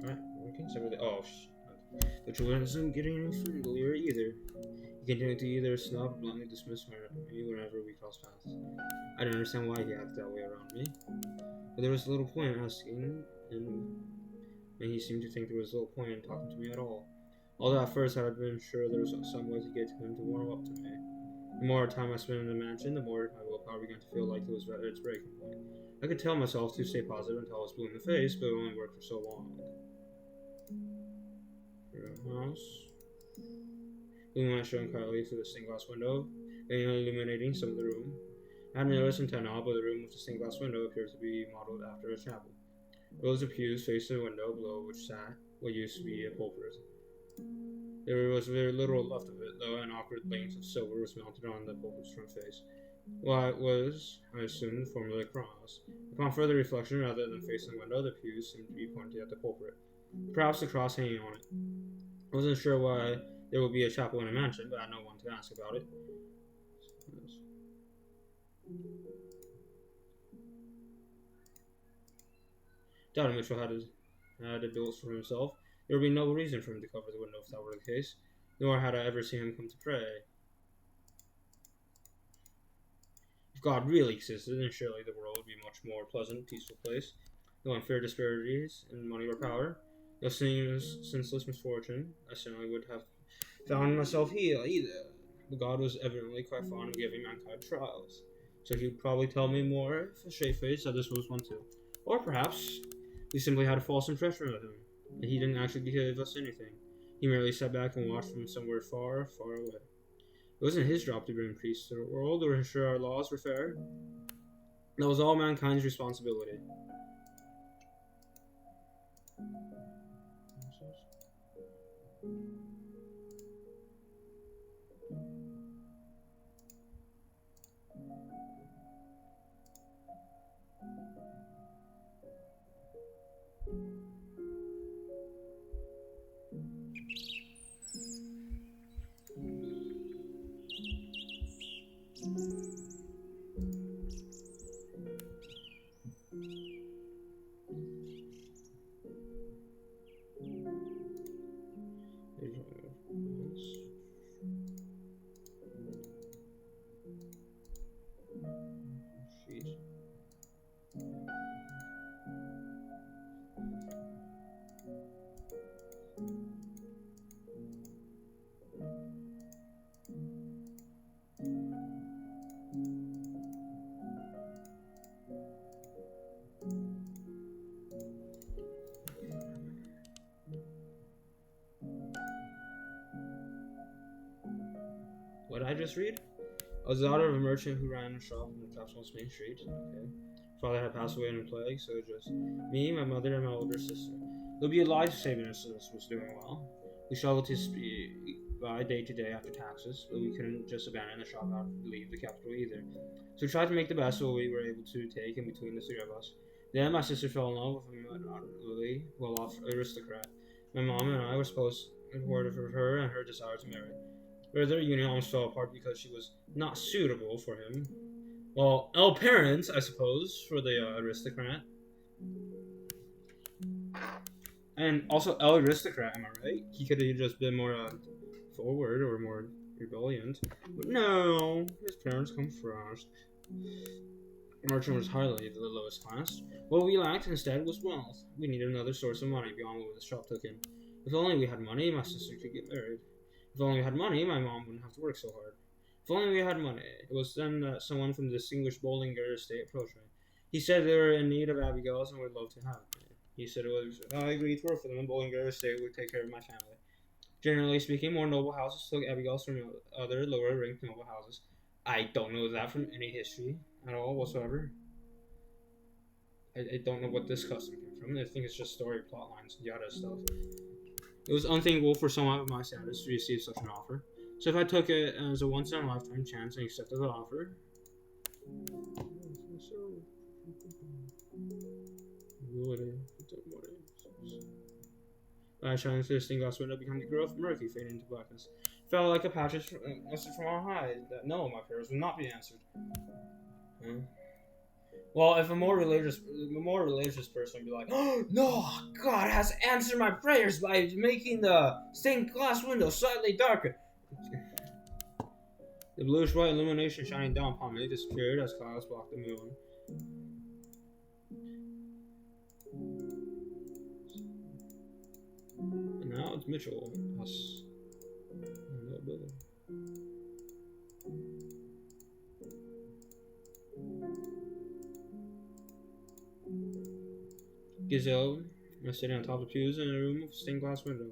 Alright, working separately. Oh, the children isn't getting any friendlier either. He continued to either snub or bluntly dismiss me whenever we crossed paths. I didn't understand why he acted that way around me, but there was little point in asking, and he seemed to think there was little point in talking to me at all. Although at first I had been sure there was some way to get him to warm up to me. The more time I spent in the mansion, the more my willpower began to feel like it was at its breaking point. I could tell myself to stay positive until I was blue in the face, but it only worked for so long. House. The moonlight shone quietly through the stained glass window, illuminating some of the room. I hadn't noticed until now, but the room with the stained glass window appeared to be modeled after a chapel. Rows of pews faced the window below which sat what used to be a pulpit. There was very little left of it, though an awkward length of silver was mounted on the pulpit's front face. Well, it was, I assumed, formerly a cross. Upon further reflection, rather than facing the window, the pews seemed to be pointed at the pulpit. Perhaps the cross hanging on it. I wasn't sure why there would be a chapel in a mansion, but I had no one to ask about it. Doubting Mitchell had it built for himself, there would be no reason for him to cover the window if that were the case, nor had I ever seen him come to pray. If God really existed, then surely the world would be a much more pleasant, peaceful place. No unfair disparities in money or power. No senseless misfortune. I certainly would have found myself here either. But God was evidently quite fond of giving mankind trials, so he would probably tell me more if a straight face that this was one too. Or perhaps we simply had a false impression of him, and he didn't actually give us anything. He merely sat back and watched from somewhere far, far away. It wasn't his job to bring peace to the world or ensure our laws were fair. That was all mankind's responsibility. What did I just read? I was the daughter of a merchant who ran a shop in the capital's main street. Okay. Father had passed away in a plague, so it was just me, my mother, and my older sister. It would be a lie to say Minnesota was doing well. We struggled to by day to day after taxes, but we couldn't just abandon the shop and leave the capital either. So we tried to make the best of what we were able to take in between the three of us. Then my sister fell in love with a moderately well-off aristocrat. My mom and I were supportive of her and her desire to marry. But their union almost fell apart because she was not suitable for him. Well, L parents, I suppose, for the aristocrat. And also L aristocrat, am I right? He could have just been more forward or more rebellious. But no, his parents come first. The merchant was hardly the lowest class. What we lacked instead was wealth. We needed another source of money beyond what the shop took in. If only we had money, my sister could get married. If only we had money, my mom wouldn't have to work so hard. If only we had money. It was then that someone from the distinguished Bollinger estate approached me. He said they were in need of Abigails and would love to have me. He said it was I agreed to work for them, and Bollinger estate would take care of my family. Generally speaking, more noble houses took Abigails from other lower-ranked noble houses. I don't know that from any history at all whatsoever. I don't know what this custom came from. I think it's just story plot lines and yada stuff. It was unthinkable for someone of my status to receive such an offer. So if I took it as a once-in-a-lifetime chance and accepted the offer... I shone into the stained glass window, becoming the girl from murky, fading into blackness. Felt like a message from on high that no, my prayers would not be answered. Well, if a more religious person would be like, "Oh no, God has answered my prayers by making the stained glass window slightly darker." The bluish-white illumination shining down upon me disappeared as clouds blocked the moon. And now it's Mitchell. Us. No building. Gazelle was sitting on top of the pews in a room with a stained glass window.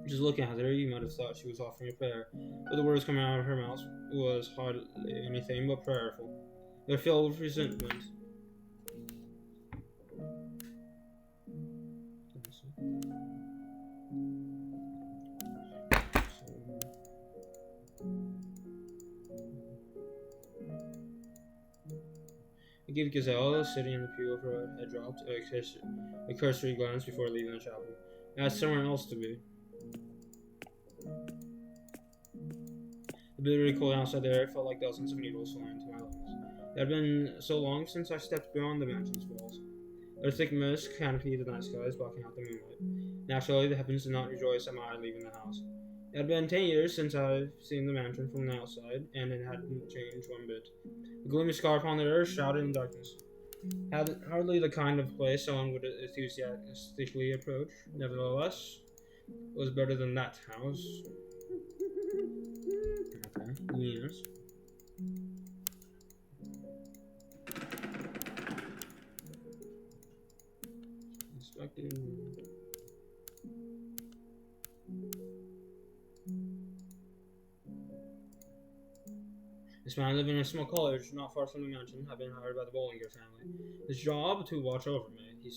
Just looking at her, you might have thought she was offering a prayer, but the words coming out of her mouth was hardly anything but prayerful. They were filled with resentment. I gave Gazelle, sitting in the pew with her head dropped, a cursory glance before leaving the chapel. I had somewhere else to be. The bitterly cold outside the air felt like dozens of needles flying into my lungs. It had been so long since I stepped beyond the mansion's walls. A thick mist canopied the night skies, blocking out the moonlight. Naturally, the heavens did not rejoice at my leaving the house. It had been 10 years since I'd seen the mansion from the outside, and it hadn't changed one bit. A gloomy scar upon the earth, shrouded in darkness. Hardly the kind of place someone would enthusiastically approach. Nevertheless, it was better than that house. Okay. Yes. Inspecting. This man lived in a small cottage not far from the mansion. Had been hired by the Bollinger family. His job to watch over me. He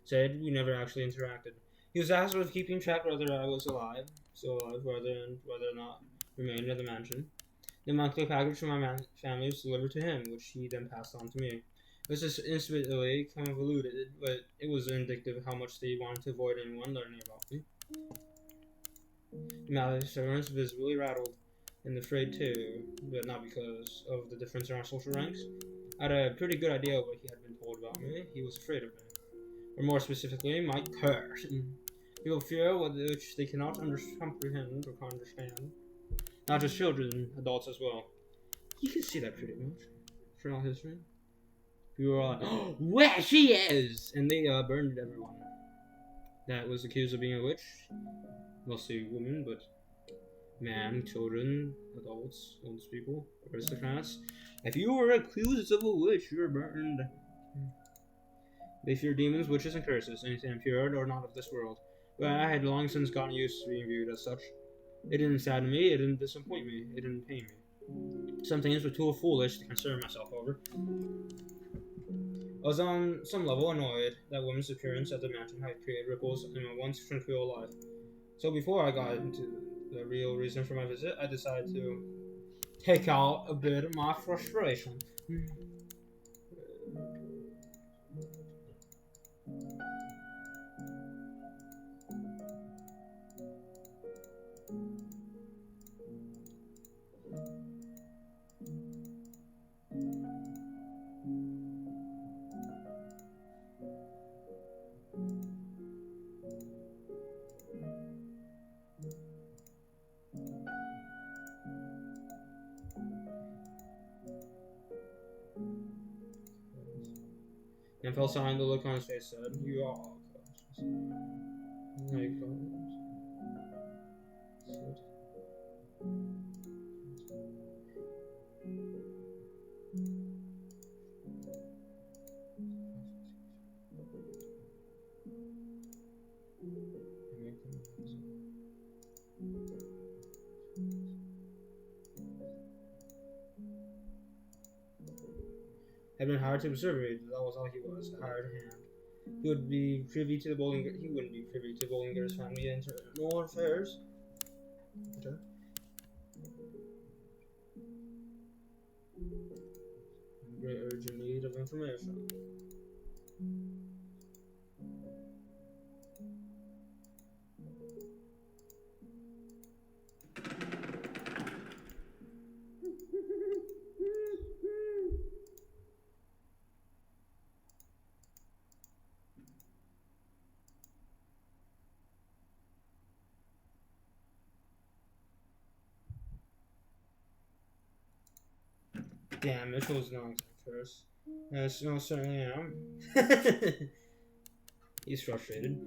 said we never actually interacted. He was asked with keeping track whether I was still alive, whether or not remained in the mansion. The monthly package from my family was delivered to him, which he then passed on to me. It was just instantly convoluted, but it was indicative of how much they wanted to avoid anyone learning about me. The mouth servants visibly rattled, and afraid too, but not because of the difference in our social ranks. I had a pretty good idea of what he had been told about me. He was afraid of me, or more specifically, my curse. People fear which they cannot comprehend or understand. Not just children, adults as well. You can see that pretty much throughout history. People were like, "Oh, where she is!" And they burned everyone that was accused of being a witch. Mostly women, but men, children, adults, old people, aristocrats. If you were accused of a witch, you were burned. They fear demons, witches, and curses, anything impure or not of this world. But I had long since gotten used to being viewed as such. It didn't sadden me, it didn't disappoint me, it didn't pain me. Some things were too foolish to concern myself over. I was on some level annoyed that women's appearance at the mansion had created ripples in my once tranquil life. So before I got into the real reason for my visit, I decided to take out a bit of my frustration. And fell behind the look on his face said, "You are cautious." Had been hired to observe me. That was all he was, a hired hand. He would be privy to the Bollinger. He wouldn't be privy to Bollinger's family internal affairs. Okay. Great urgent need of information. Damn, Mitchell's not exact first. Yes, no, certainly am. He's frustrated.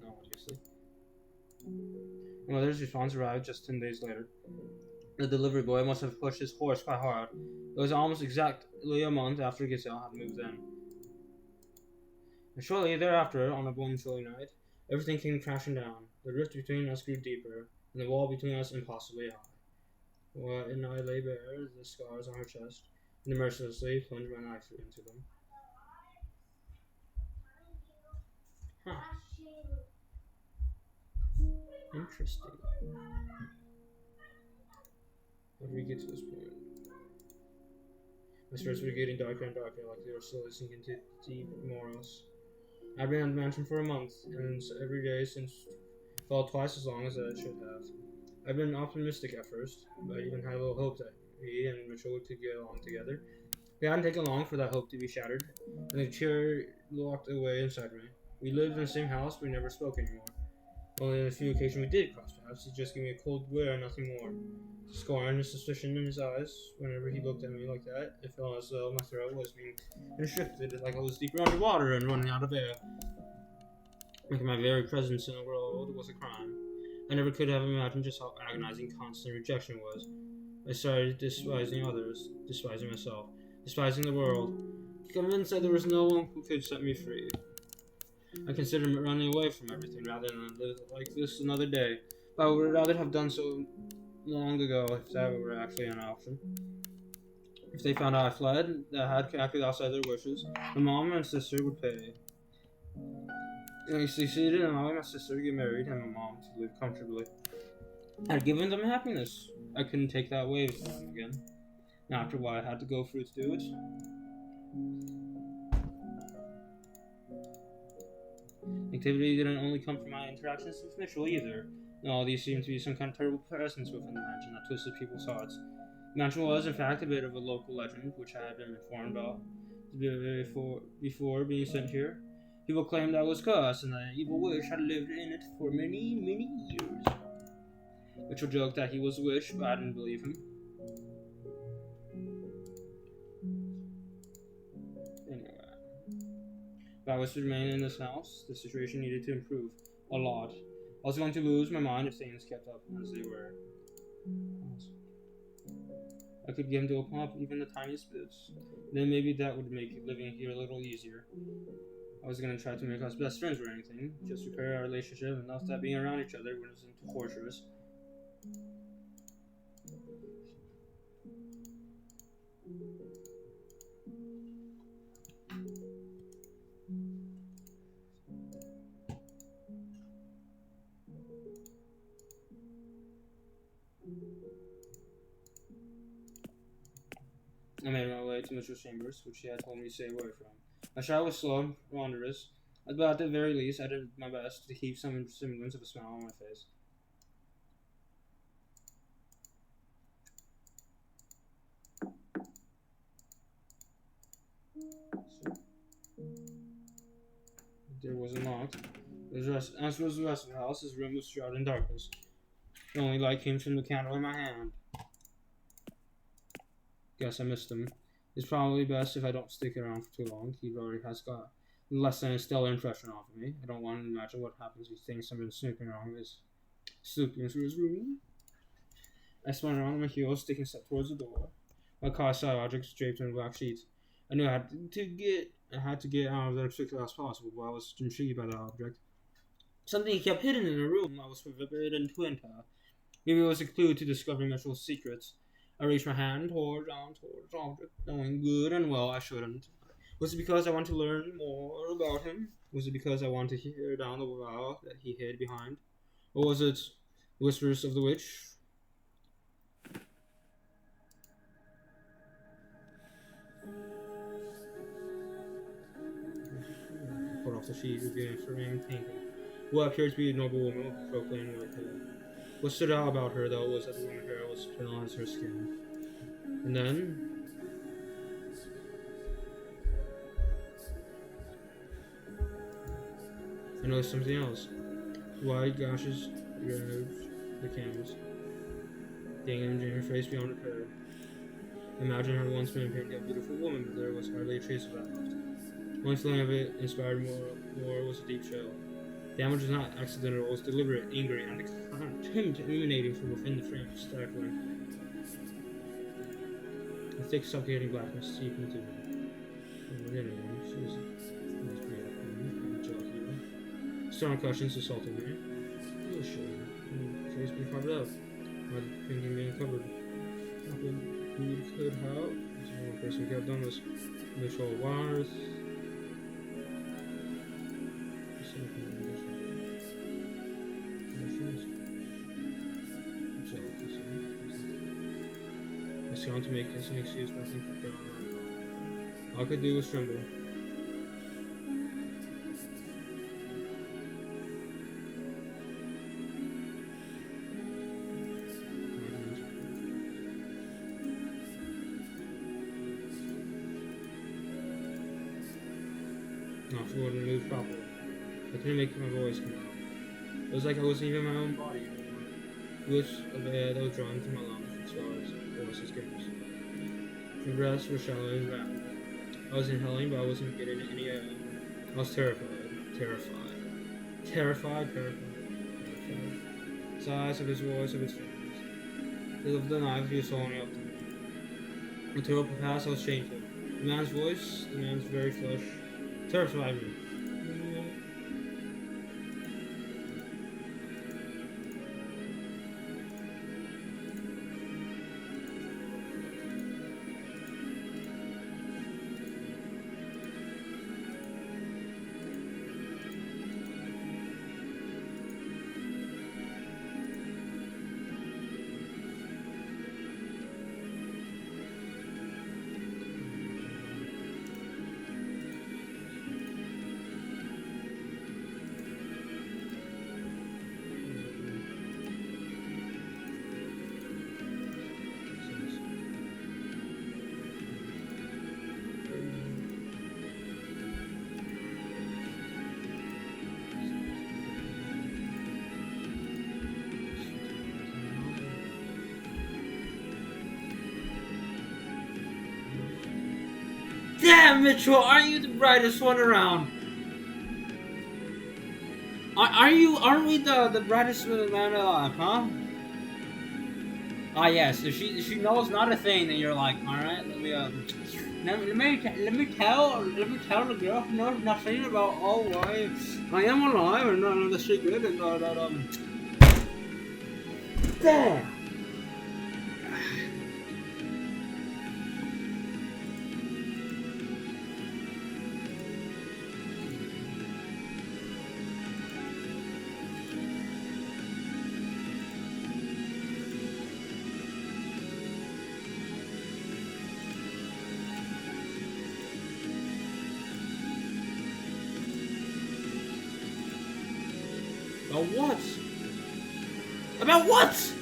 No, obviously. Mother's response arrived just 10 days later. The delivery boy must have pushed his horse quite hard. It was almost exactly a month after Giselle had moved in. And shortly thereafter, on a warm chilly night, everything came crashing down. The rift between us grew deeper, and the wall between us impossibly high. And I lay bare the scars on her chest, and mercilessly plunged my knife into them. Huh. Interesting. How did we get to this point? My spirits were getting darker and darker, like they were slowly sinking into deep morals. I've been at the mansion for a month, and every day since felt twice as long as I should have. I've been optimistic at first, but I even had a little hope that we and Mitchell could get along together. It hadn't taken long for that hope to be shattered, and the chair locked away inside me. We lived in the same house, but we never spoke anymore. Only on a few occasions we did cross paths. He just gave me a cold glare and nothing more. Scorn and suspicion in his eyes. Whenever he looked at me like that, it felt as though my throat was being constricted, like I was deeper underwater and running out of air. Like my very presence in the world was a crime. I never could have imagined just how agonizing constant rejection was. I started despising others, despising myself, despising the world, convinced that there was no one who could set me free. I considered running away from everything rather than live like this another day. But I would rather have done so long ago if that were actually an option. If they found out I fled, that I had acted outside their wishes, my mom and sister would pay. And I succeeded in allowing my sister to get married and my mom to live comfortably. I'd given them happiness. I couldn't take that away from them again. And after what I had to go through to do it. Activity didn't only come from my interactions with Mitchell either. No, these seemed to be some kind of terrible presence within the mansion that twisted people's hearts. The mansion was, in fact, a bit of a local legend, which I had been informed about before being sent here. People claimed I was cursed, and that an evil witch had lived in it for many, many years. Mitchell joked that he was a witch, but I didn't believe him. Anyway, if I was to remain in this house, the situation needed to improve a lot. I was going to lose my mind if things kept up as they were. I could get him to open up even the tiniest bits. Then maybe that would make living here a little easier. I was going to try to make us best friends or anything, just repair our relationship enough that being around each other wasn't torturous. I made my way to Mitchell's chambers, which he had told me to stay away from. My shot was slow and ponderous, but at the very least, I did my best to keep some semblance of a smile on my face. There was a knock. As was the rest of the house, his room was shrouded in darkness. The only light came from the candle in my hand. Guess I missed him. It's probably best if I don't stick around for too long. He already has got less than a stellar impression of me. I don't want to imagine what happens if he thinks I've been snooping through his room. I spun around on my heels, taking a step towards the door. My car saw objects draped in black sheets. I knew I had to get out of there as quickly as possible, but I was intrigued by the object. Something he kept hidden in a room I was forbidden to enter. Maybe it was a clue to discovering Mitchell's secrets. I reached my hand towards the object, knowing good and well I shouldn't. Was it because I wanted to learn more about him? Was it because I wanted to hear down the vow that he hid behind? Or was it the whispers of the witch? Pulled off the sheet, revealing a ring painting. What appeared to be a noble woman with proclaimed white hair. What stood out about her, though, was that the woman's hair was pale as her skin. And then I noticed something else. Wide gashes ravaged the canvas, the image in her face beyond repair. Imagine her once been a painted a beautiful woman, but there was hardly a trace of that left. The only feeling of it inspired more was a deep chill. Damage was not accidental, it was deliberate, angry, and contempt emanating from within the frame, stifling. A thick, suffocating blackness seeped into me. Within her, she was must be a queen, angelic hero. Strong questions assaulted me. Who is she? Her face being carved out. My thinking being covered. Who could have? There's only one person who could have done this. Initial wires. I was trying to make this an excuse, but I think I've got on. All I could do was tremble. Not fluid and move properly. I couldn't make my voice come out. It was like I wasn't even my own body anymore. It was a bed that was drawn through my lungs with stars, voices, games. My breaths were shallow and rapid. I was inhaling, but I wasn't getting any air. I was terrified. Terrified. His eyes, of his voice, of his fingers. The of the knife he was holding up to me. Until it passed, I was shameful. The man's voice, the man's very flesh, terrified me. Damn, Mitchell, aren't you the brightest one around? Aren't we the brightest man alive, huh? Ah, yes, if she knows not a thing, then you're like, alright, let me tell the girl who knows nothing about why I am alive and the secret and damn! About what? About what?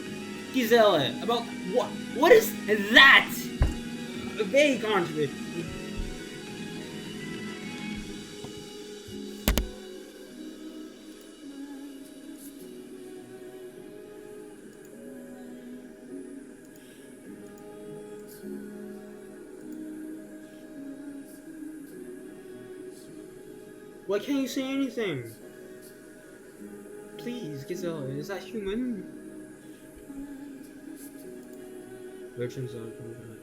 Giselle, about what? What is that? Vague, aren't we? Why can't you say anything? Please, Giselle, is that human? Merchants are coming back.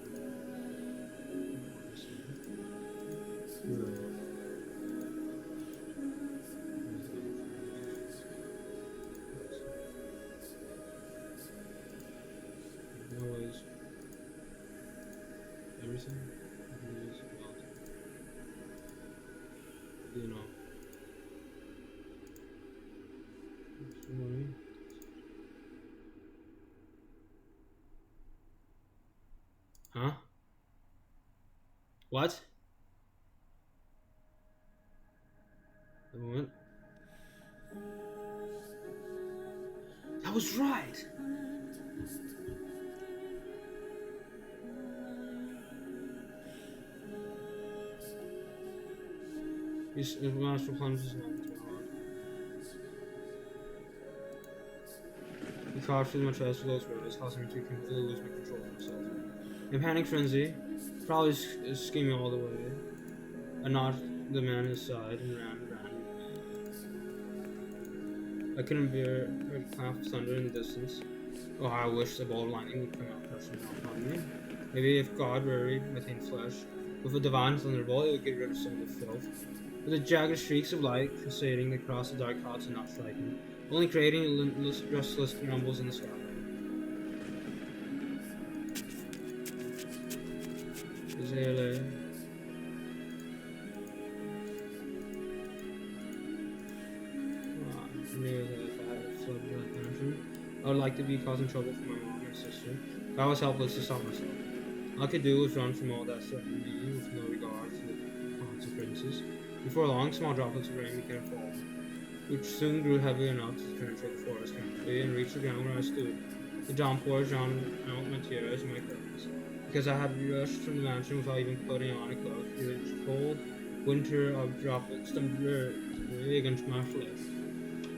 Noise. Everything is melting. You know. Huh? What? A moment. That was right. His master plunges his hand into my heart. He carved through my chest with those words, causing me to completely lose my control of myself. In panic frenzy, probably scheming all the way. I knocked the man his side and ran. I couldn't bear a clap of thunder in the distance. Oh, how I wish the bolt of lightning would come out crushing down upon me. Maybe if God buried my thin flesh with a divine thunderbolt, it would get rid of some of the filth. But the jagged streaks of light crusading across the dark clouds did not strike me, only creating restless rumbles in the sky. I would like to be causing trouble for my mom and sister, but I was helpless to stop myself. All I could do was run from all that threatened me with no regard for the consequences. Before long, small droplets of rain began to fall, which soon grew heavy enough to penetrate the forest canopy and reach the ground where I stood. The downpour drowned out my tears and my cries, because I had rushed from the mansion without even putting on a cloak. The cold winter of droplets stumped against my flesh.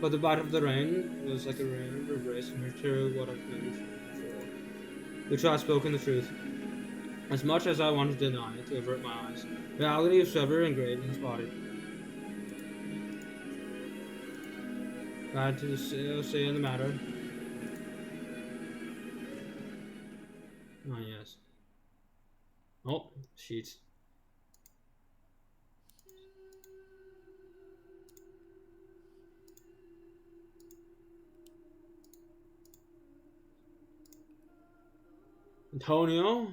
But the bite of the rain was like a rain embrace and her what I've been before. The child spoke in the truth. As much as I wanted to deny it, to avert my eyes, reality was ever engraved in his body. I had to say in the matter. Oh, yes. Oh, sheets. Antonio?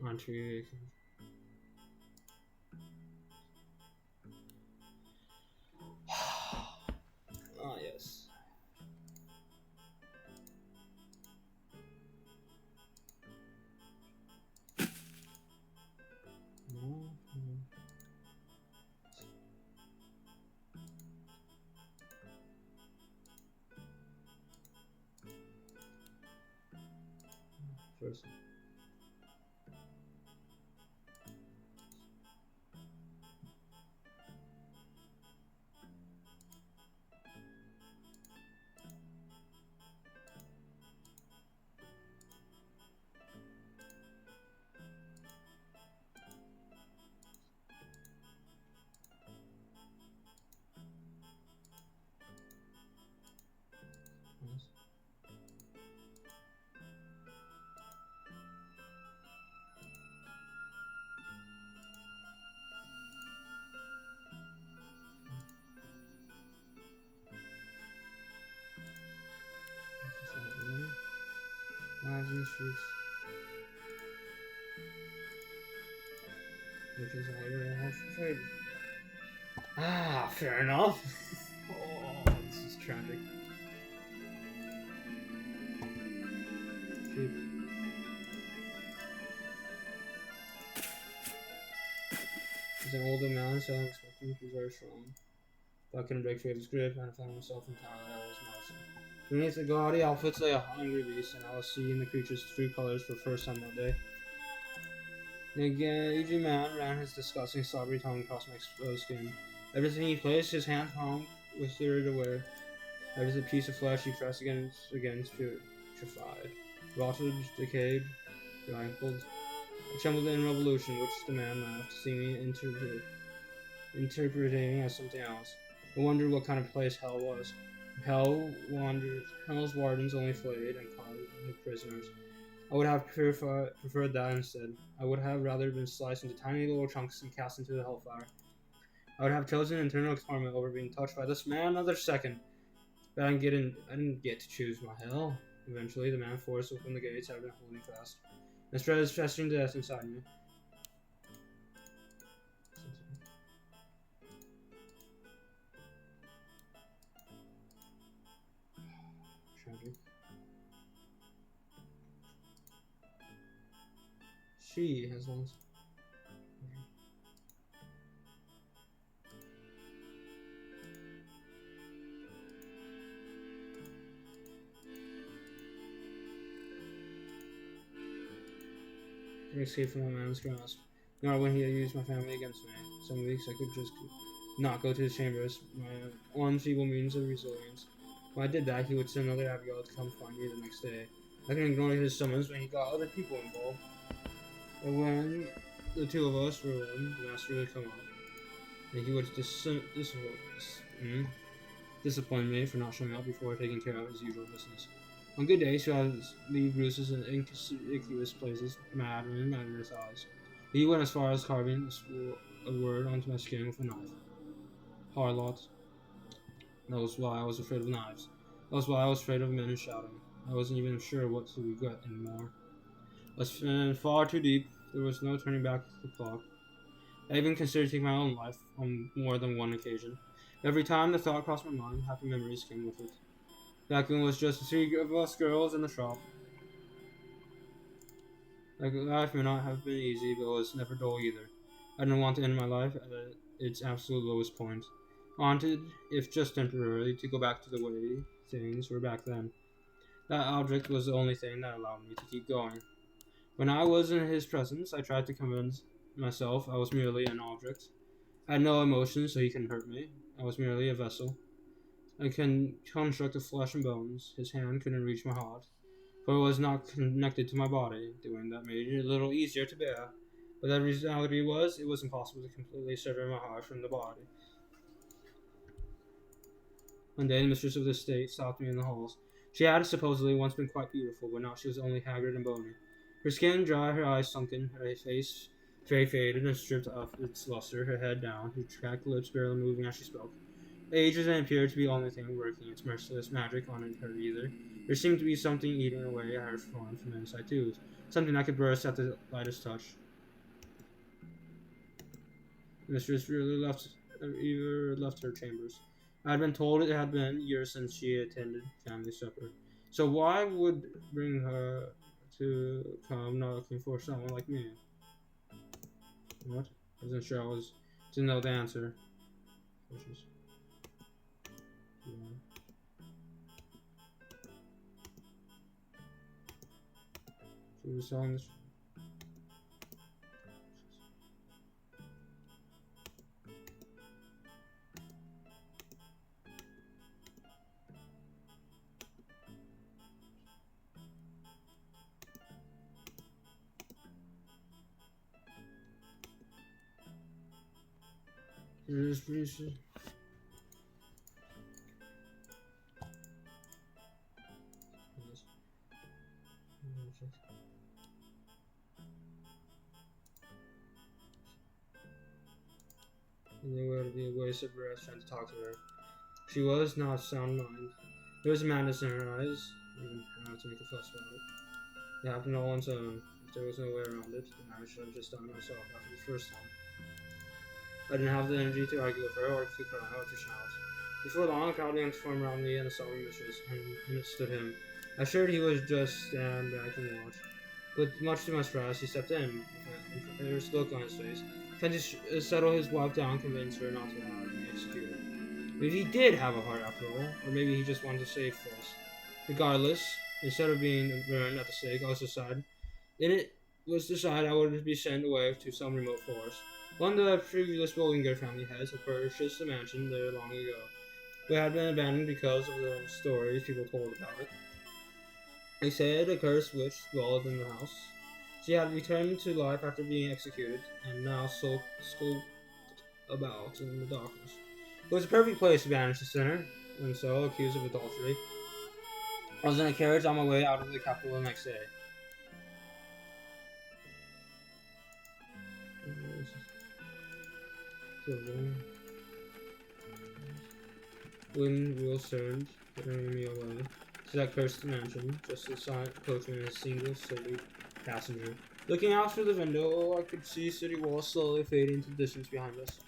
Auntie. Ah, yes. First. Rising streets. Which is all I have to trade. Ah, fair enough. Oh, this is tragic. Cheap. He's an older man, so I'm expecting he's very strong. But I couldn't break free of his grip, and I found myself entirely at his mercy. Beneath the gaudy outfits lay a hungry beast, and I was seeing the creature's true colors for the first time that day. The aging man ran his disgusting slobbery tongue across my exposed skin. Everything he placed his hand on withered away. Every piece of flesh he pressed against putrefied, rotted, decayed, rankled. I trembled in revolution, which the man laughed, seeing me interpreting as something else. I wondered what kind of place hell was. Hell's wardens only flayed and caught the prisoners. I would have preferred that instead. I would have rather been sliced into tiny little chunks and cast into the hellfire. I would have chosen internal torment over being touched by this man another second. But I didn't get to choose my hell. Eventually, the man forced open the gates I had been holding fast, and spread his festering death inside me. Tragic. She has long. I escaped from my man's grasp. Nor when he had used my family against me. Some weeks I could just not go to his chambers, my one feeble means of resilience. When I did that, he would send another Abigail to come find me the next day. I can ignore his summons when he got other people involved. And when the two of us were alone, the master would come up, and he would disappoint me for not showing up before taking care of his usual business. On good days, he would leave bruises in inconspicuous places, mad in his eyes. He went as far as carving a word onto my skin with a knife. Harlot. That was why I was afraid of knives. That was why I was afraid of men shouting. I wasn't even sure what to regret anymore. I was in far too deep. There was no turning back the clock. I even considered taking my own life on more than one occasion. Every time the thought crossed my mind, happy memories came with it. Back when it was just the three of us girls in the shop. Like, life may not have been easy, but it was never dull either. I didn't want to end my life at its absolute lowest point. I wanted, if just temporarily, to go back to the way things were back then. That object was the only thing that allowed me to keep going. When I was in his presence, I tried to convince myself I was merely an object. I had no emotions, so he couldn't hurt me. I was merely a vessel. I can construct of flesh and bones. His hand couldn't reach my heart, for it was not connected to my body. Doing that made it a little easier to bear. But the reality was, it was impossible to completely sever my heart from the body. One day, the mistress of the estate stopped me in the halls. She had supposedly once been quite beautiful, but now she was only haggard and bony. Her skin dry, her eyes sunken, her face very faded and stripped of its luster, her head down, her cracked lips barely moving as she spoke. Age didn't appear to be the only thing working its merciless magic on her either. There seemed to be something eating away at her form from inside too, something that could burst at the lightest touch. The mistress really left her chambers. I had been told it had been years since she attended family supper. So why would bring her to come not looking for someone like me? What? I wasn't sure I was to know the answer. Which is, yeah. She was telling this. And there would be a waste of breath trying to talk to her. She was not sound mind. There was madness in her eyes, and how to make a fuss about it. It happened all on its own. If there was no way around it, then I should have just done it myself after the first time. I didn't have the energy to argue with her or to cry or to shout. Before long, a crowd began to form around me and the solemn mistress, and in it stood him. I assured he was just stand back and watch. But much to my surprise, he stepped in, with a embarrassed look on his face, trying to settle his wife down, convince her not to have me executed. Maybe he did have a heart after all, or maybe he just wanted to save face. Regardless, instead of being burned at the stake, I was decided. In it was decided I would be sent away to some remote forest. One of the previous Bollinger family heads had purchased a mansion there long ago, but had been abandoned because of the stories people told about it. They said a cursed witch dwelled in the house. She had returned to life after being executed, and now skulked about in the darkness. It was a perfect place to banish the sinner, and so, accused of adultery, I was in a carriage on my way out of the capital the next day. Wind wheels turned, carrying me away to that cursed mansion, just as silent coachman and a single sturdy passenger. Looking out through the window, I could see city walls slowly fading into the distance behind us.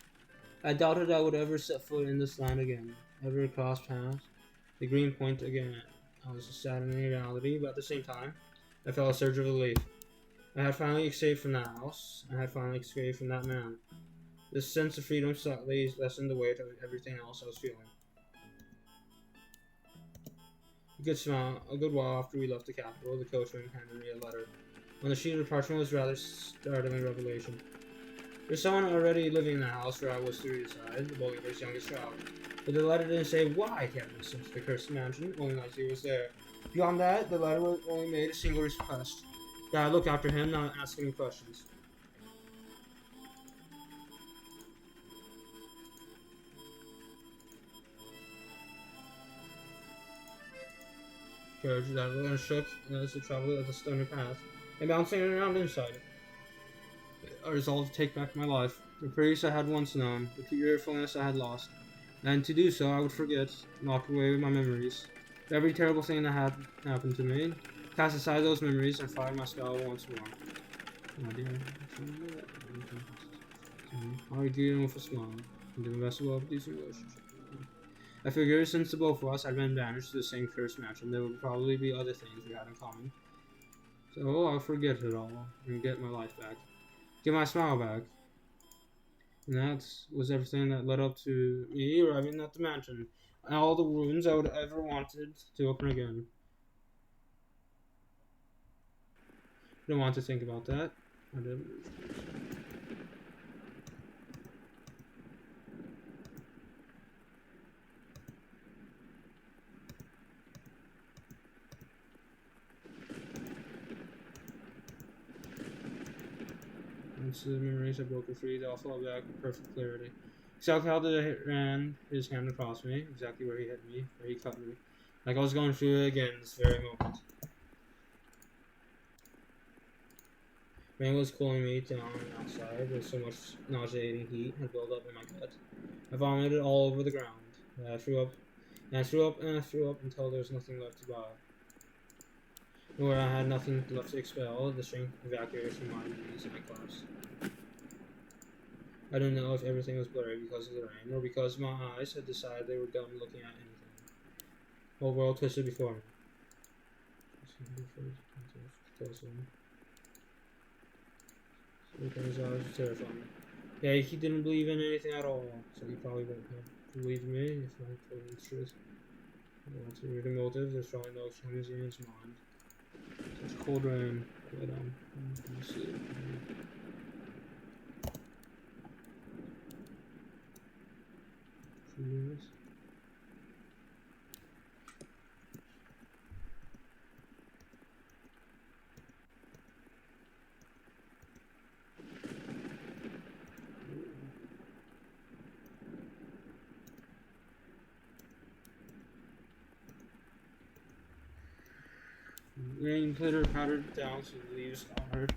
I doubted I would ever set foot in this land again, ever cross paths the green point again. I was saddened in reality, but at the same time, I felt a surge of relief. I had finally escaped from that house. I had finally escaped from that man. This sense of freedom slightly lessened the weight of everything else I was feeling. A good while after we left the capital, the coachman handed me a letter. On the sheet of parchment was a rather startling revelation. There's someone already living in the house where I was to reside, the Bolivar's youngest child. But the letter didn't say why he had been sent to the cursed mansion, only that he was there. Beyond that, the letter only made a single request: that I look after him, not ask any questions. Courage rattled and shook as it traveled at a stony path, and bouncing around inside. I resolved to take back my life, the peace I had once known, the cheerfulness I had lost, and to do so I would forget, lock away my memories, every terrible thing that had happened to me, cast aside those memories and fire my spell once more. My dear, I greeted with a smile, and the vessel of these relationships. I figured since the both of us had been banished to the same cursed mansion, there would probably be other things we had in common. So I'll forget it all and get my life back. Get my smile back. And that was everything that led up to me arriving at the mansion. And all the wounds I would ever wanted to open again. I didn't want to think about that. I didn't. Once the memories had broken free, they all fell back with perfect clarity. Exactly how the ran his hand across me, exactly where he hit me, where he cut me. Like I was going through it again this very moment. Rain was cooling me down outside, with so much nauseating heat had built up in my gut. I vomited all over the ground. I threw up, and I threw up, and I threw up until there was nothing left to buy. Where I had nothing left to expel, the strength evacuated from my knees and I collapsed. I don't know if everything was blurry because of the rain, or because my eyes had decided they were done looking at anything. The whole world twisted before me. His eyes were terrifying. Yeah, he didn't believe in anything at all, so he probably wouldn't have believed me if I told him the truth. I want to read a motive, there's probably no change in his mind. Such cold rain, but let me see. Rain glitter pattered down so the leaves honored,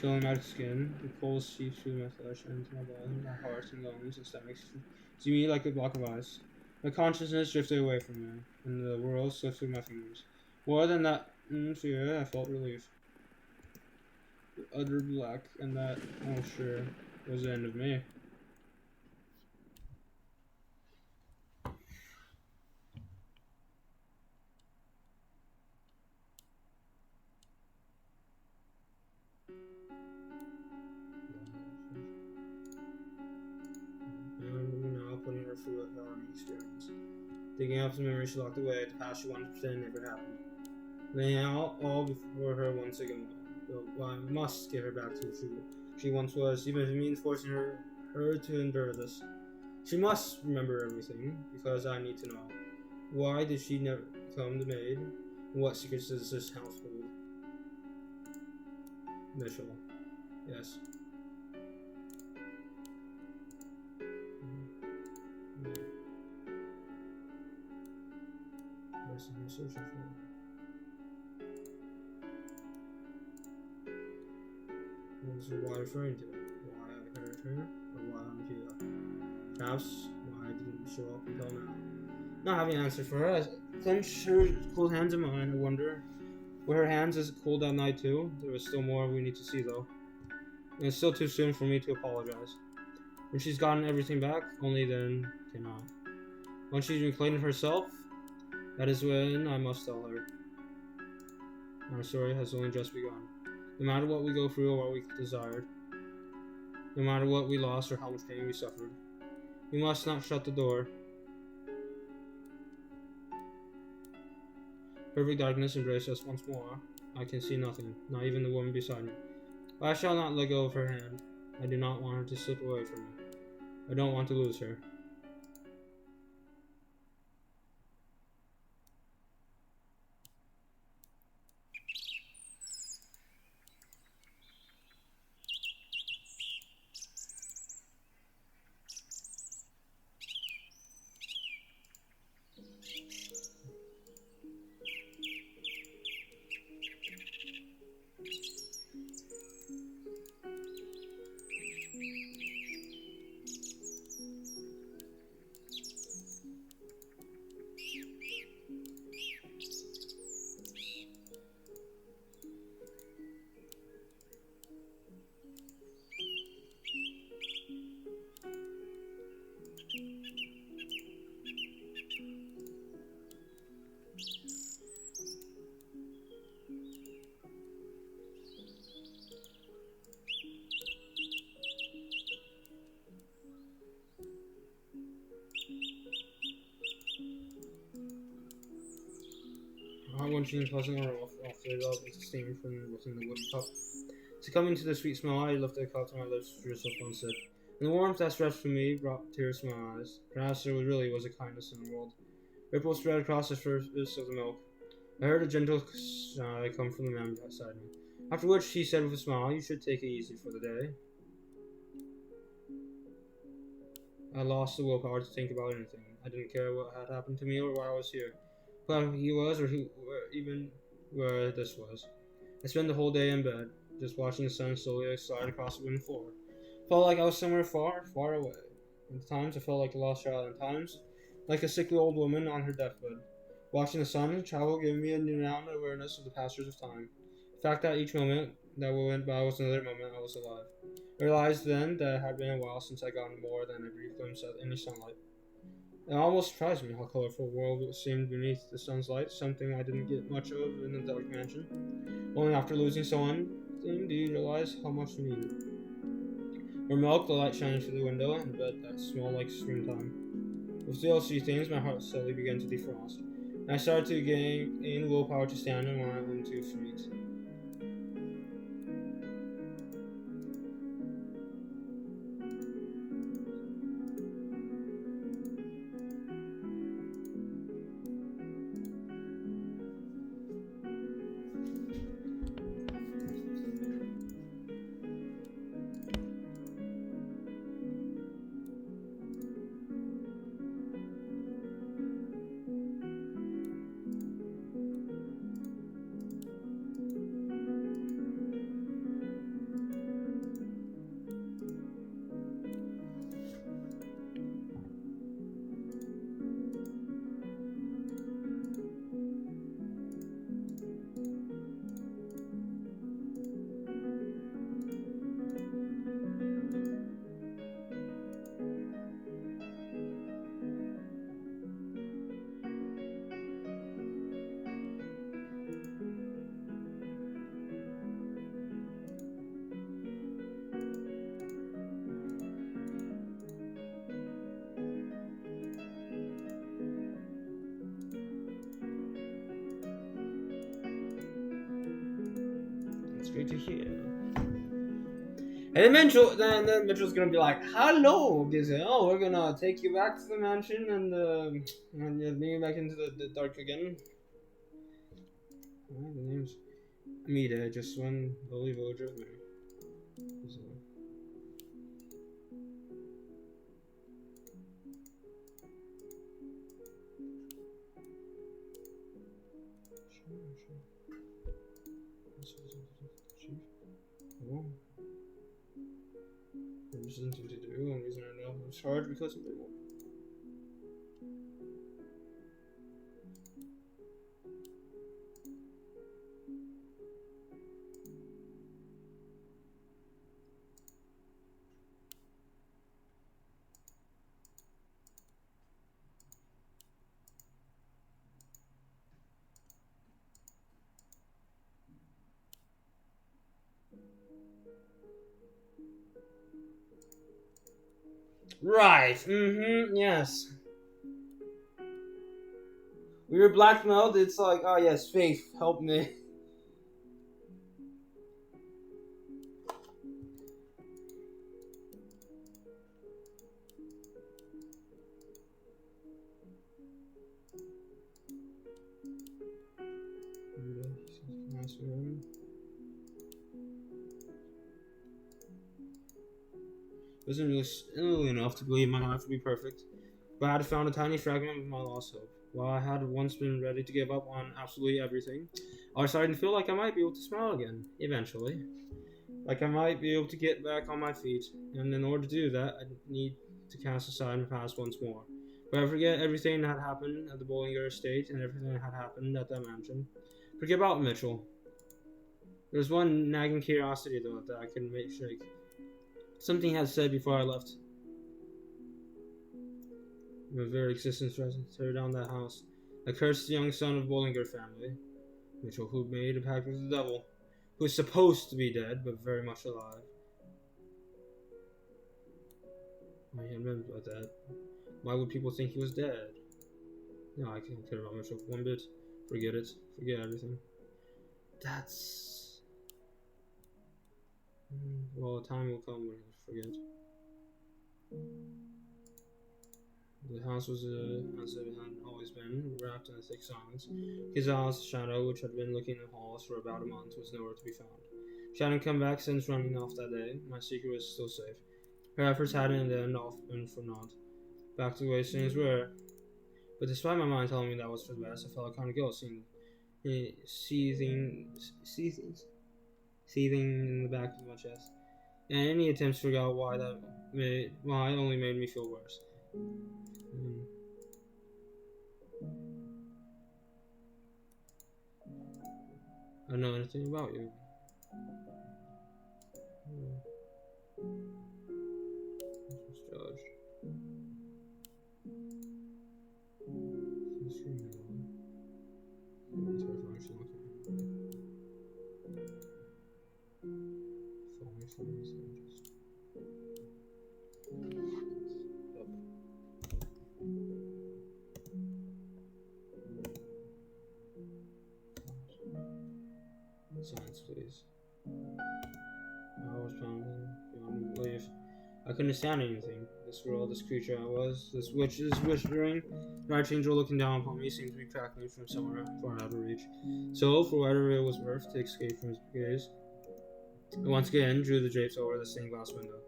chilling my skin. The cold seeped through my flesh and into my body, my heart and lungs and stomach to me like a block of ice. My consciousness drifted away from me, and the world slipped through my fingers. More than that fear, I felt relief. Utter black, and that, oh sure, was the end of me. And now putting her through a harrowing experience. Digging up the memories she locked away, the past she wanted to pretend never happened. Laying out all before her once again. Well, I must get her back to who she once was, even if it means forcing her to endure this. She must remember everything, because I need to know. Why did she never become the maid? And what secrets does this house hold? Mitchell. Yes. What's he searching for? What was the why referring to? Why I hurt her? Or why I'm here? Perhaps why I didn't show up until now. Not having an answer for her, I clenched her cold hands in mine. I wonder, were her hands as cold that night too? There was still more we need to see though. And it's still too soon for me to apologize. When she's gotten everything back, only then can I. Once she's reclaimed herself, that is when I must tell her. Our story has only just begun. No matter what we go through or what we desired, no matter what we lost or how much pain we suffered, we must not shut the door. Perfect darkness embraced us once more. I can see nothing, not even the woman beside me. But I shall not let go of her hand. I do not want her to slip away from me. I don't want to lose her. Hot wrenching pleasant aroma wafted up into steam from within the wooden cup. Succumbing to the sweet smell, I lifted the cup to my lips to just one sip. And the warmth that stretched from me brought tears to my eyes. Perhaps there really was a kindness in the world. Ripples spread across the surface of the milk. I heard a gentle sigh come from the man beside me. After which he said with a smile, "You should take it easy for the day." I lost the willpower to think about anything. I didn't care what had happened to me or why I was here. Where he was, or even where this was. I spent the whole day in bed, just watching the sun slowly slide across the wooden floor. Felt like I was somewhere far, far away. At times, I felt like a lost child. At times, like a sickly old woman on her deathbed. Watching the sun travel gave me a newfound awareness of the passage of time. The fact that each moment that went by was another moment I was alive. I realized then that it had been a while since I got more than a brief glimpse at any sunlight. It almost surprised me how colorful the world seemed beneath the sun's light, something I didn't get much of in the dark mansion. Only after losing someone do you realize how much you need it. Or milk, the light shining through the window, and a bed that smelled like springtime. With those few things, my heart slowly began to defrost, and I started to gain willpower to stand on my own 2 feet. It's great to hear. And then Mitchell's gonna be like, "Hello, Gazelle. We're gonna take you back to the mansion and bring you back into the dark again." The name's Amita, just one lowly villager of me. Oh. There's something to do, and reason I know it's hard because of it. Right. Mm-hmm. Yes. We were blackmailed. It's like, oh yes, Faith, help me. Wasn't really enough to believe my life would be perfect, but I had found a tiny fragment of my lost hope. While I had once been ready to give up on absolutely everything, I was starting to feel like I might be able to smile again, eventually. Like I might be able to get back on my feet, and in order to do that, I need to cast aside my past once more. But I forget everything that happened at the Bollinger estate and everything that had happened at that mansion. Forget about Mitchell. There's one nagging curiosity, though, that I couldn't make shake. Something had said before I left. My very existence threatened to tear down that house. A cursed young son of Bollinger family. Mitchell, who made a pact with the devil. Who is supposed to be dead, but very much alive. I remember about that. Why would people think he was dead? No, I can't care about Mitchell one bit. Forget it. Forget everything. That's... Well, a time will come when he'll forget. The house was, as it had always been, wrapped in a thick silence. Kizal's shadow, which had been looking in the halls for about a month, was nowhere to be found. She hadn't come back since running off that day. My secret was still safe. Her efforts hadn't in the end all been for naught. Back to the way things were. But despite my mind telling me that was for the best, I felt a kind of guilt seeing seething in the back of my chest. And any attempts to figure out why only made me feel worse. I don't know anything about you. Judge. Silence, please. I was pounding beyond belief. I couldn't stand anything. This world, this creature I was, this witch, this whispering, bright angel looking down upon me seemed to be tracking me from somewhere far out of reach. So, for whatever it was worth to escape from his gaze, I once again drew the drapes over the stained glass window.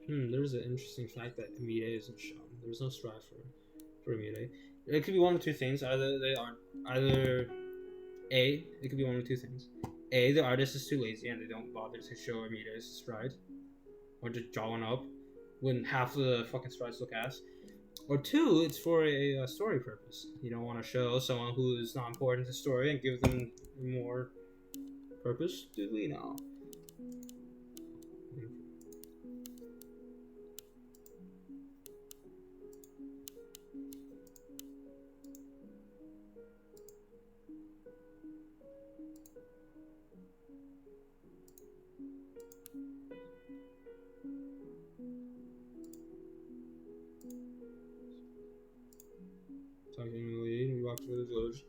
There's an interesting fact that Amide isn't shown. There's no strive for Amide. It could be one of two things. Either A, it could be one of two things. A, the artist is too lazy and they don't bother to show Amide's stride. Or just draw one up when half of the fucking strides look ass. Or two, it's for a story purpose. You don't want to show someone who is not important to the story and give them more purpose. Do we know? Talking to the lead, we walked through the village.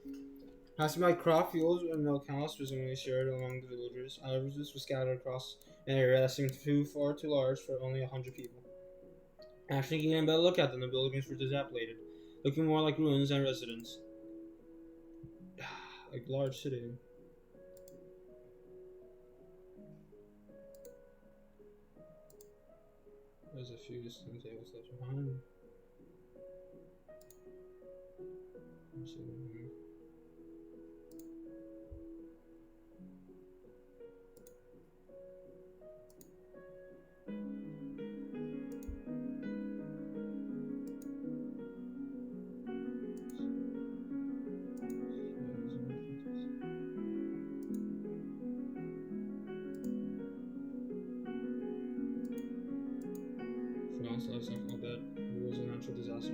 Passing by crop fields and milk house, presumably shared among the villagers. Houses were scattered across an area that seemed far too large for only 100 people. After getting a better look at them, the buildings were dilapidated, looking more like ruins than residents. Like a large city. There's a few distant tables left behind. balanced livestock all dead. It was a natural disaster.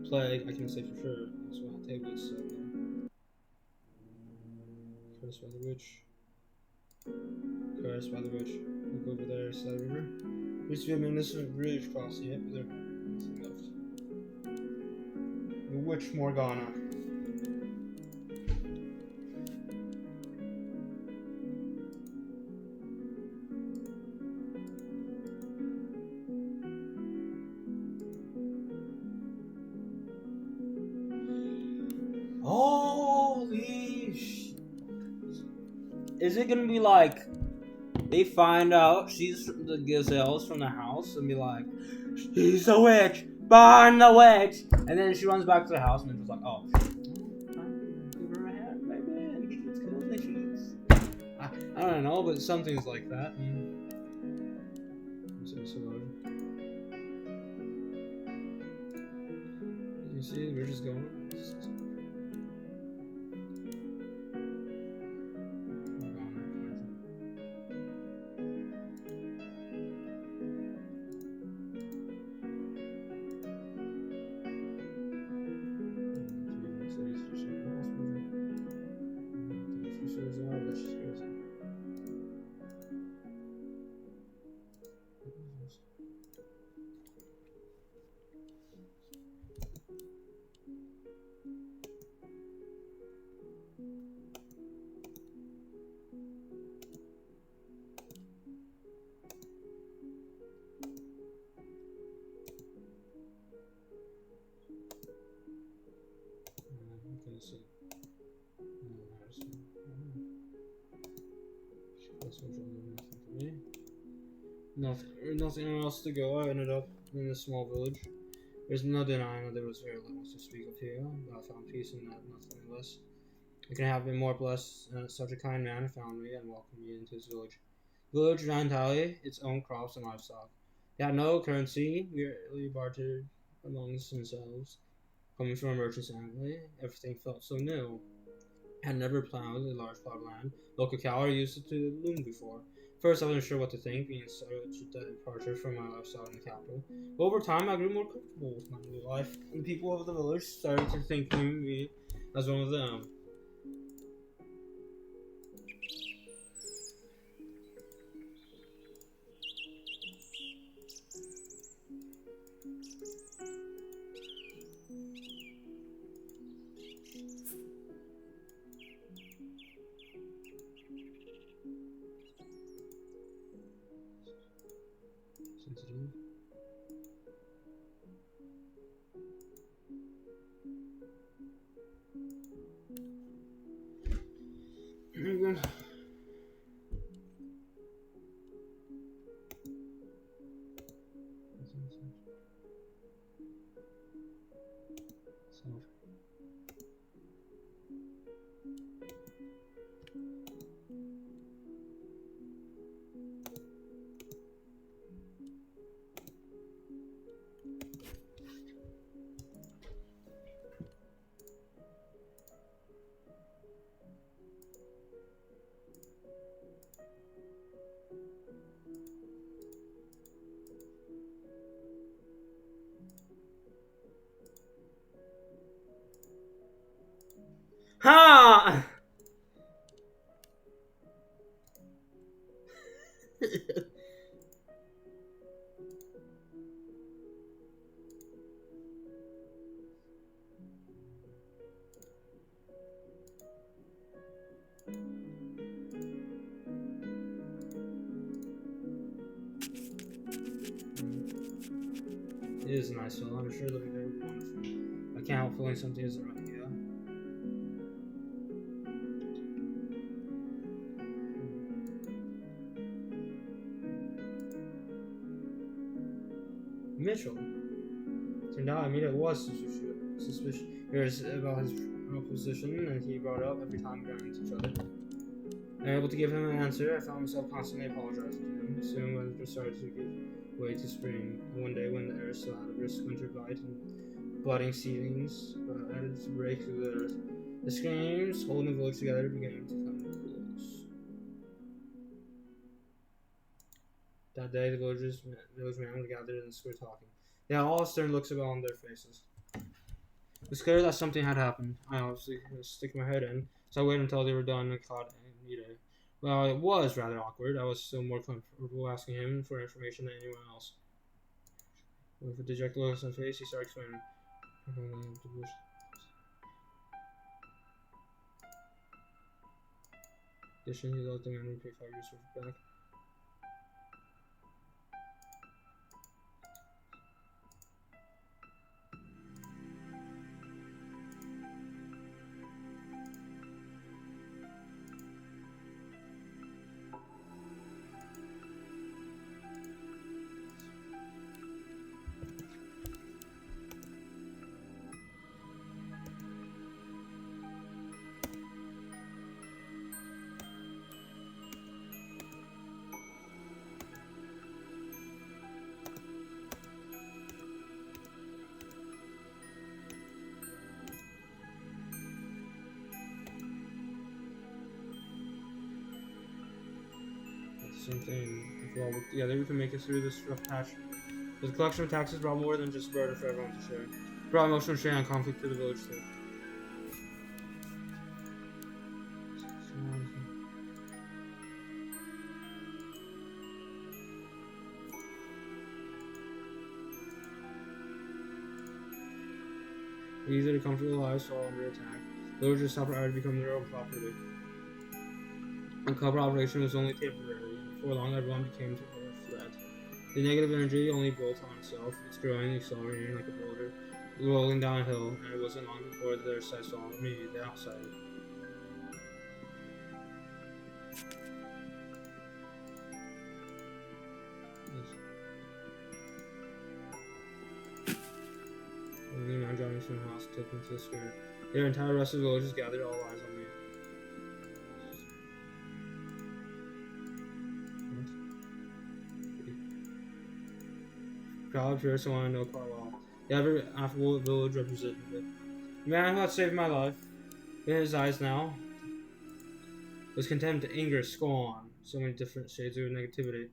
Plague, I can say for sure. That's why Tay was cursed by the witch. Cursed by the witch. Look over there, side river. Used to be a magnificent bridge crossing it, but there's nothing left. The Witch Morgana. Holy sh... Is it gonna be like they find out she's the gazelles from the house and be like, she's a witch, burn the witch, and then she runs back to the house and then she's like, oh, give her a hand, baby, and he gets killed and she's... I don't know, but something's like that. You see, we're just going. Nothing else to go. I ended up in a small village. There's no denying that there was very little to speak of here, but I found peace in that, nothing less. I can have been more blessed that such a kind man found me and welcomed me into his village. The village ran entirely its own crops and livestock. They had no currency, merely bartered amongst themselves. Coming from a merchant's family, everything felt so new. I had never plowed a large plot of land. Local cow used it to loom before. First, I wasn't sure what to think, being such a departure from my lifestyle in the capital. But over time, I grew more comfortable with my new life, and the people of the village started to think of me as one of them. Sensitive. Again. Ha! It is a nice film. I'm sure they'll be very wonderful. I can't help feeling something isn't right. Yeah. Mitchell. Turned out I mean it was suspicious about his position, and he brought it up every time we ran into each other. Unable to give him an answer, I found myself constantly apologizing to him. Soon weather started to give way to spring. One day, when the air still had a brisk winter bite and budding seedlings added to break through the earth, the screams holding the village together began to come close. That day, the village men were gathered in the square talking. They had all stern looks about on their faces. It was clear that something had happened. I obviously stick my head in, so I waited until they were done and caught Anita. Well, it was rather awkward. I was still more comfortable asking him for information than anyone else. With a dejected look on his face, he started explaining. Addition, he let the man repay 5 years worth back. Same thing. If we all work together, we can make it through this rough patch. The collection of taxes brought more than just a burden for everyone to share. It brought emotional strain and conflict to the village too. Easy to comfortable lives fall under attack. Villagers suffered to become their own property. And cooperation was only temporary. Before long, everyone became a threat. The negative energy only built on itself. It's growing, accelerating like a boulder, rolling down a hill, and it wasn't long before their sight saw me, the outsider. The man driving from the house took me to the square. Their entire rest of the villagers gathered, all eyes on me. Crowd appears to want to know quite well. The ever affable village representative. The man who had saved my life, in his eyes now, was contempt, anger, scorn, so many different shades of negativity.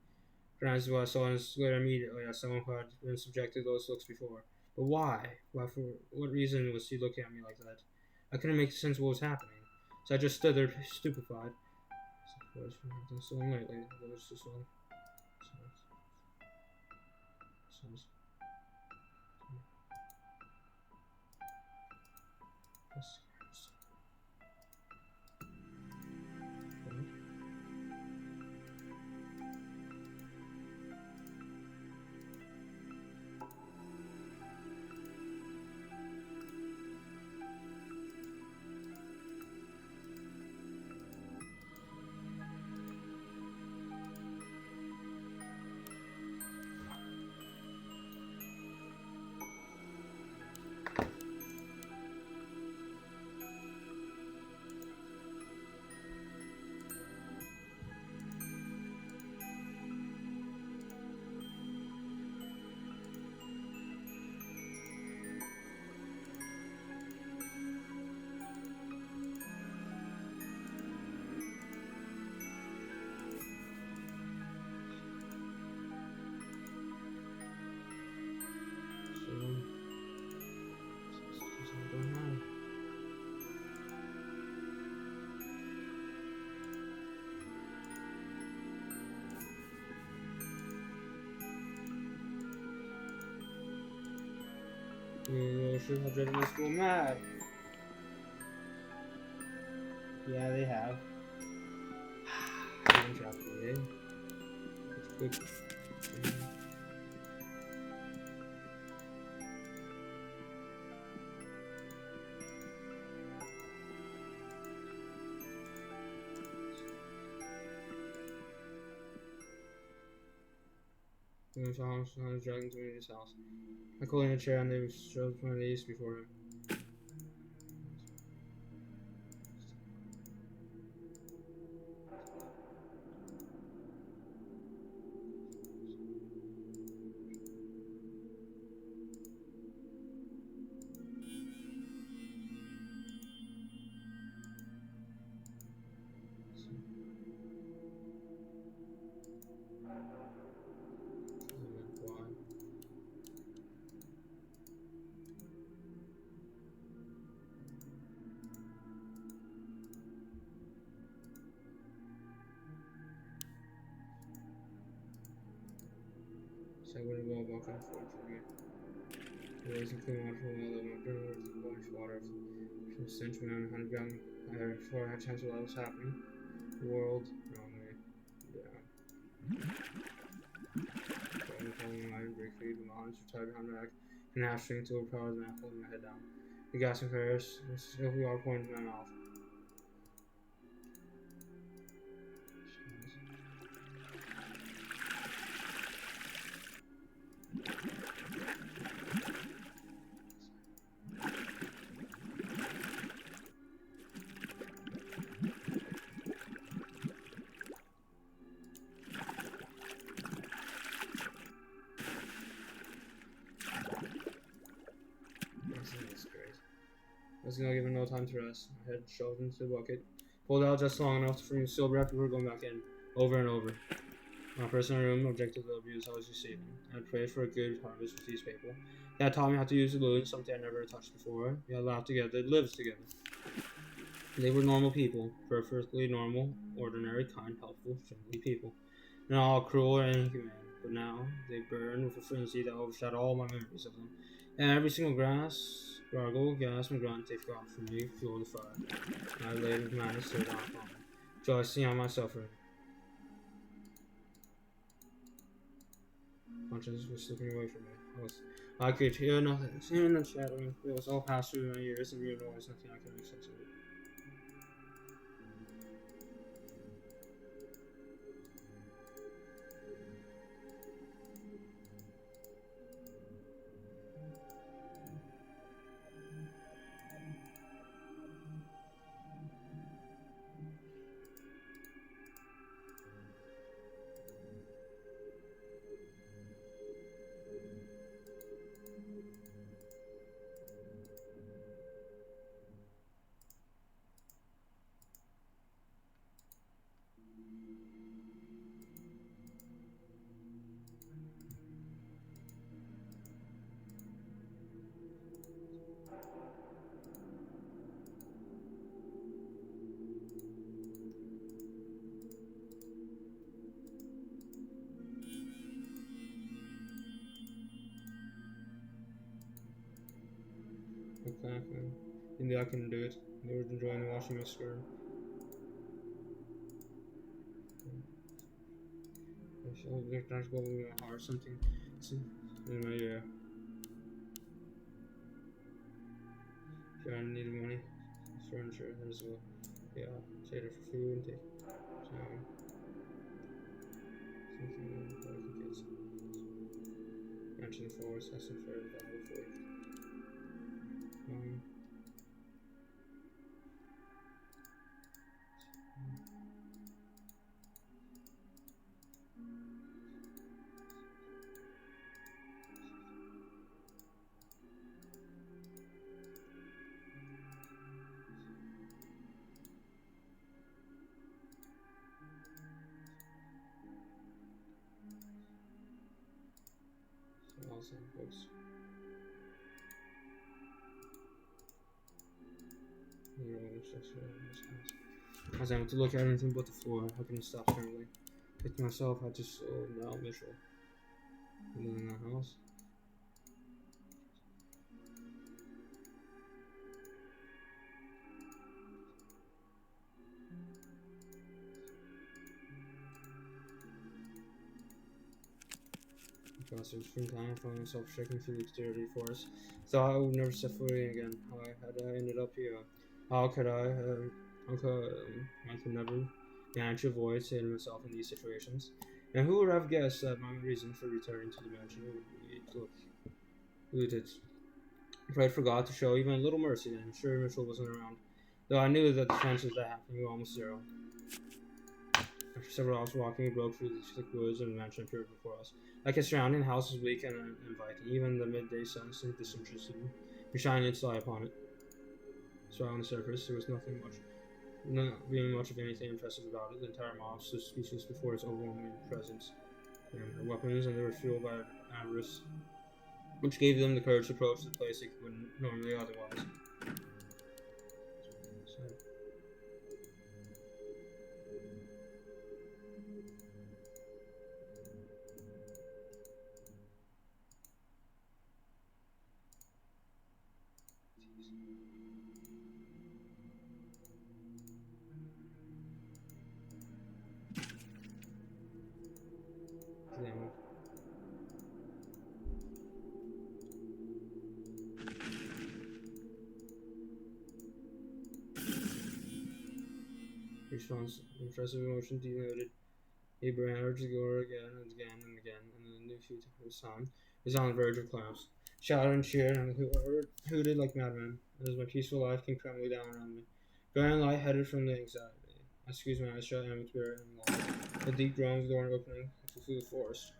Recognized what I saw and glared immediately at someone who had been subjected to those looks before. But why? Why, for what reason was he looking at me like that? I couldn't make sense of what was happening, so I just stood there stupefied. So lately, the village just one. Should have driven this school mad. Yeah, they have. It's good. I was dragging to his house. I called in a chair and they shoved one of these before him. So I wouldn't go back and forth for me. There wasn't clean water for a while, though my dinner was wash water from the stench when I'm 100 gram. Before I had a chance of what was happening. The world, wrong way. Yeah. I'm telling my briefly, the monster tied behind my back, and half string to overpower the man, holding my head down. The gasping prayers, the silky water pouring into my mouth. This is great. I was gonna give him no time to rest. My head shoved into the bucket, pulled out just long enough for me to seal breath before going back in, over and over. My personal room, objective the abuse I was receiving. I prayed for a good harvest with these people. They had taught me how to use the balloon, something I'd never touched before. We had laughed together, lived together. They were normal people, perfectly normal, ordinary, kind, helpful, friendly people. Not all cruel or inhumane, but now they burn with a frenzy that overshadowed all my memories of them. And every single grass, gargle, gasp, and grunt they forgot from me fueled the fire. I laid with madness so down upon me, rejoicing on my suffering. Conscience was slipping away from me. I could hear nothing, see no chattering. It was all passed through my ears and real noise, nothing I could make sense of it. Exactly. Maybe I can do it. They were enjoying watching me squirm. I feel like that's bubbling in my heart. Something in my if I needed money, furniture, as well. Yeah, trade it for food and take something that I can get. Mention the forest has some fair value for it. Um, so awesome books. I was able to look at anything but the floor. I couldn't stop trembling. Picked myself, I just saw now Mitchell. In the house. Across the spring time, I found myself trekking through the dirty forest. Thought I would never set foot in again. How had I ended up here? How could I I could never manage to avoid saying to myself in these situations. And who would have guessed that my reason for returning to the mansion would be looted? If I forgot to show even a little mercy, then sure Mitchell wasn't around. Though I knew that the chances of that happening were almost zero. After several hours walking, we broke through the thick woods and the mansion appeared before us. Like a surrounding house was weak and inviting. Even the midday sun seemed disinterested and shining its light upon it. So on the surface, there was nothing much, not being much of anything impressive about it. The entire mob stood speechless before its overwhelming presence. And their weapons, and they were fueled by avarice, which gave them the courage to approach the place they wouldn't normally otherwise. So, Response, impressive emotion denoted. Abraham urged to go again and again and again, and then the future son is on the verge of collapse. Shouted and cheered and hooted like madmen, as my peaceful life came crumbling down around me. Growing lightheaded from the anxiety, I squeezed my eyes shut and with spirit and longed. The deep groans of the door opening through the forest.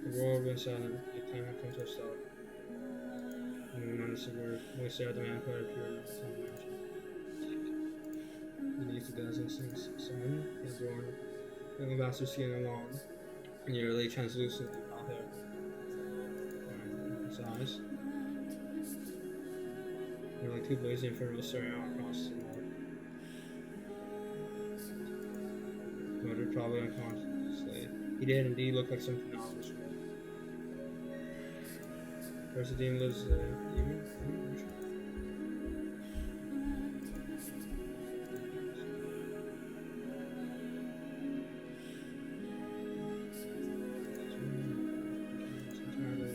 The world went silent. The time had come to a stop. No one understood a word. Only stared at the man who had appeared on the mountain. Beneath the dazzling sun, he had worn alabaster skin and long, nearly translucently pale hair. His eyes were like two blazing infernos staring out across the moor. Muttered probably unconsciously. He did indeed look like something out of this world. There's a demon lives demon?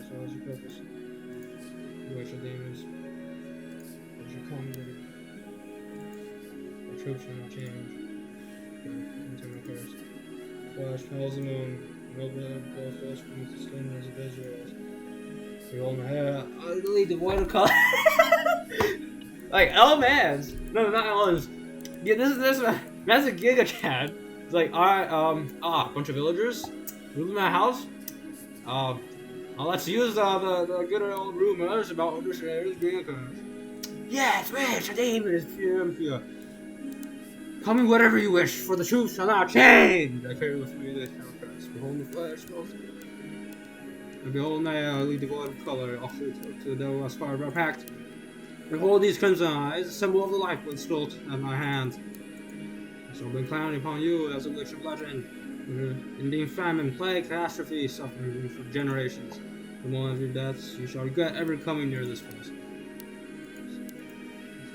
So what's your purpose? You wish your demons. What you call me with it? Our troops shall not change. Internal affairs. Flash follows the moon, and over the both those beneath the skin as it visuals. You hold my hair, ugly, devoid of color. Like, L-Mans. No, not L-Mans. Yeah, this that's a Giga Cat. It's like, alright, bunch of villagers. Move to my house. Let's use the good old rumors about Understairs being occurred. Yes, wish, a demon is pure. Call me whatever you wish, for the truth shall not change. I carry with me the Christ. Behold the flesh, and behold my ugly devoid of color, also to the devil as part of our pact. Behold these crimson eyes, a symbol of the life with spilt at my hand. I shall bring calamity upon you as a witch of legend. Indeed, famine, plague, catastrophe, suffering for generations. The moment of your deaths, you shall regret ever coming near this place.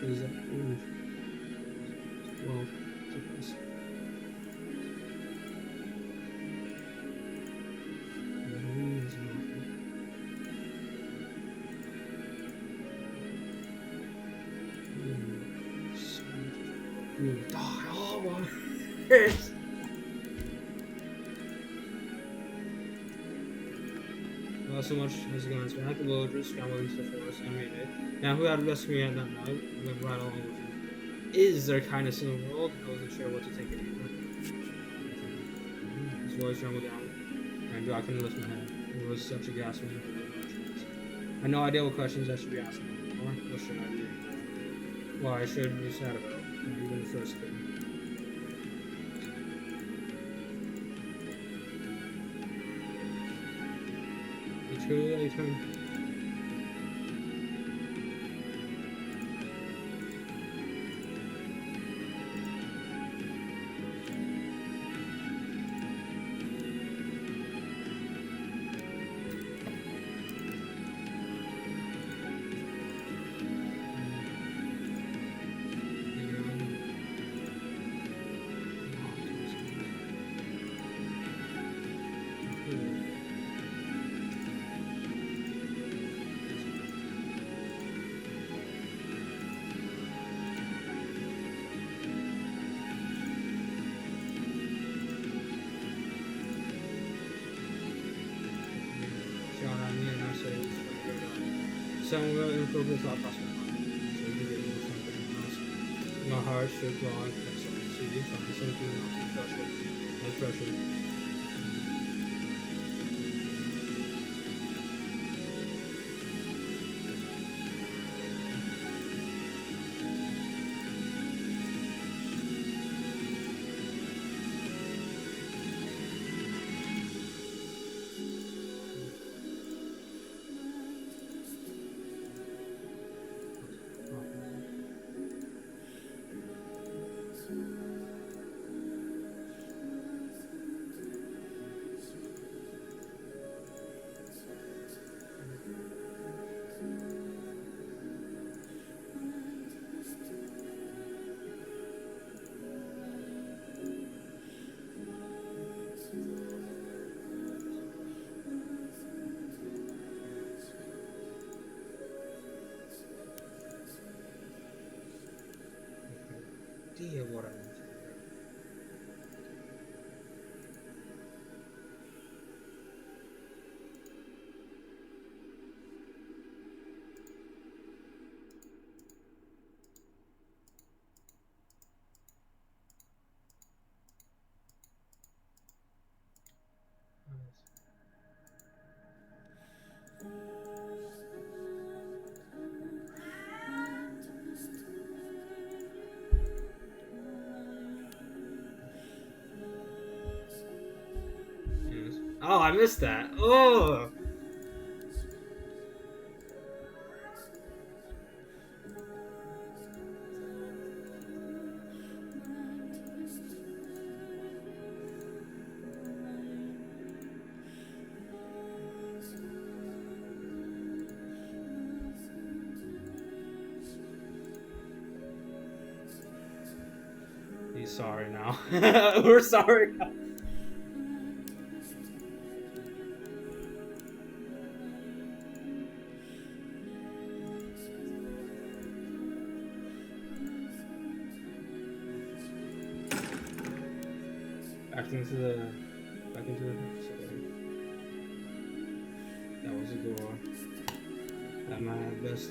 What is that? Well, it's a place. Die all my ears. Well, so much has gone back. The villagers scrambled into the forest and made it. Now, who had rescued me at that night? Went right along with him. Is there kindness in the world? I wasn't sure what to think of either. His voice trembled down, and I couldn't lift my head. It was such a gasp when I had no idea what questions I should be asking, or what should I do? Well, I should be sad about, even the first thing. It's really turn. Somewhere in progress thought process. My heart shook long, see, find something else and pressure. idea what I want to hear. Yes. Oh, I missed that. Oh. He's sorry now. We're sorry now. Back into the facility. That was the door. At my best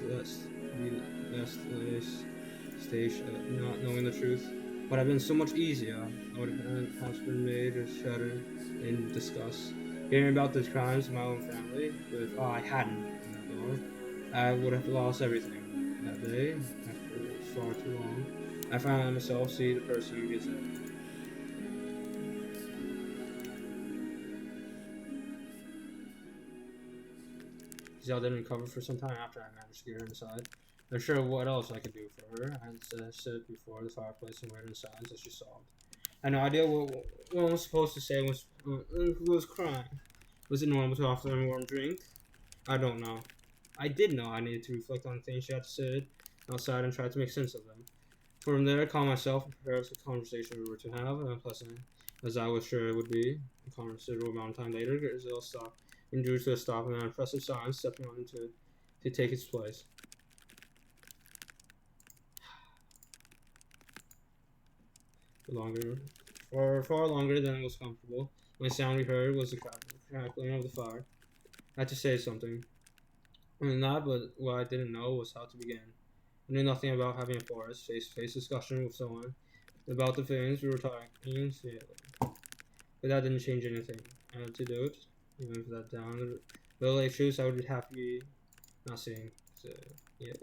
place stage, not knowing the truth would have been so much easier. I would have been made or shattered in disgust. Hearing about the crimes of my own family, but if I hadn't opened that door, I would have lost everything. That day, after far too long, I found myself see the person who gets it. Giselle didn't recover for some time after I managed to get her inside. Unsure what else I could do for her, I had sit before the fireplace and waited in silence as she sobbed. I had no idea what I was supposed to say who was crying. Was it normal to offer them a warm drink? I don't know. I did know I needed to reflect on the things she had said outside and try to make sense of them. From there, I calmed myself and prepared for the conversation we were to have, unpleasant as I was sure it would be. A considerable amount of time later, Gazelle stopped and drew to a stop in an impressive silence, stepping on to take its place. Far longer than was comfortable. The only sound we heard was the crackling of the fire. I had to say something. I mean, not, but what I didn't know was how to begin. I knew nothing about having a forest face-to-face discussion with someone about the things we were talking, but that didn't change anything. I had to do it, even for that down the late truths I would be happy not seeing. So, yeah.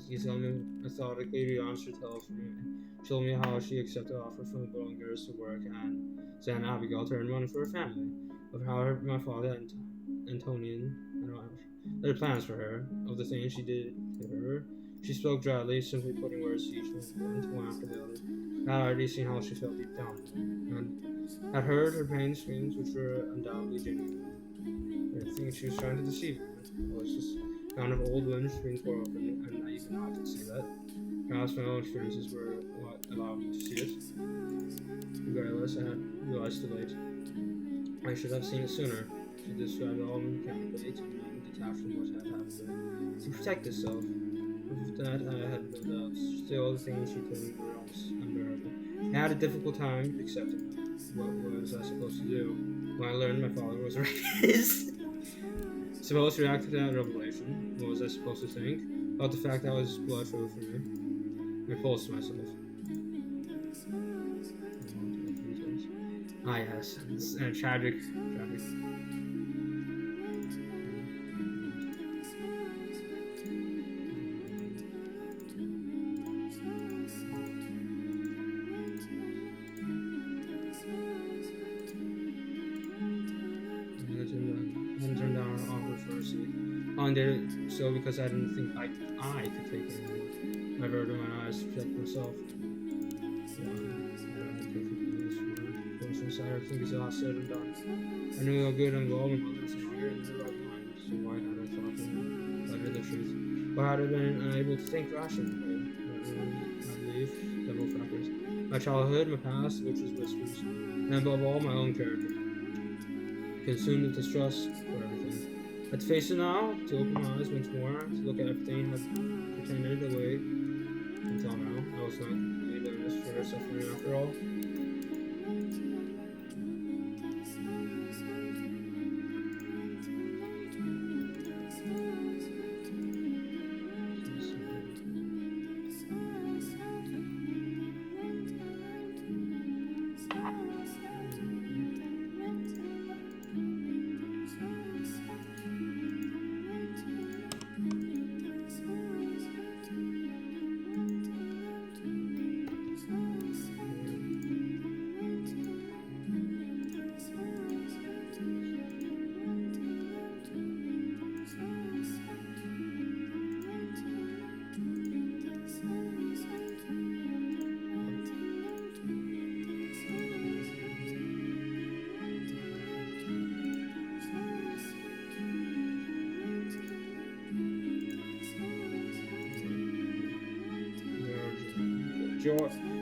He told me methodically the answer tells me. Told me how she accepted the offer from the Bulgars to work and San Abigail to earn money for her family. Of how my father and Antonian their plans for her, of the things she did to her. She spoke dryly, simply putting words to each one after the other. I had already seen how she felt deep down, and had heard her pain screams, which were undoubtedly genuine. I think she was trying to deceive me. It was just kind of old wounds being torn open, and even I could see that. Perhaps my own experiences were what allowed me to see it. Regardless, I had realized too late. I should have seen it sooner. She described it all mechanically to being detached from what had happened to her. To protect itself. With that, I had no doubts. Still, the things she told me were almost unbearable. I had a difficult time accepting them. What was I supposed to do? When I learned my father was a rapist. Supposed to react to that revelation. What was I supposed to think? About the fact that was blood flowed for me. I pulsed myself. Ah, yes. It's tragic. mercy. I only did it so because I didn't think I could take it anymore. I averted my eyes to protect myself. Going inside, everything exhausted and done. I knew how good and well my mother was longer than her right mind, so why had I thought better the truth? Why had I been unable to think rationally? I believe several factors. My childhood, my past, which is whispers, and above all, my own character. Consumed with distrust for everything. I had to face it now, to open my eyes once more, to look at everything I had pretended away until now. I was not completely blameless for her suffering after all.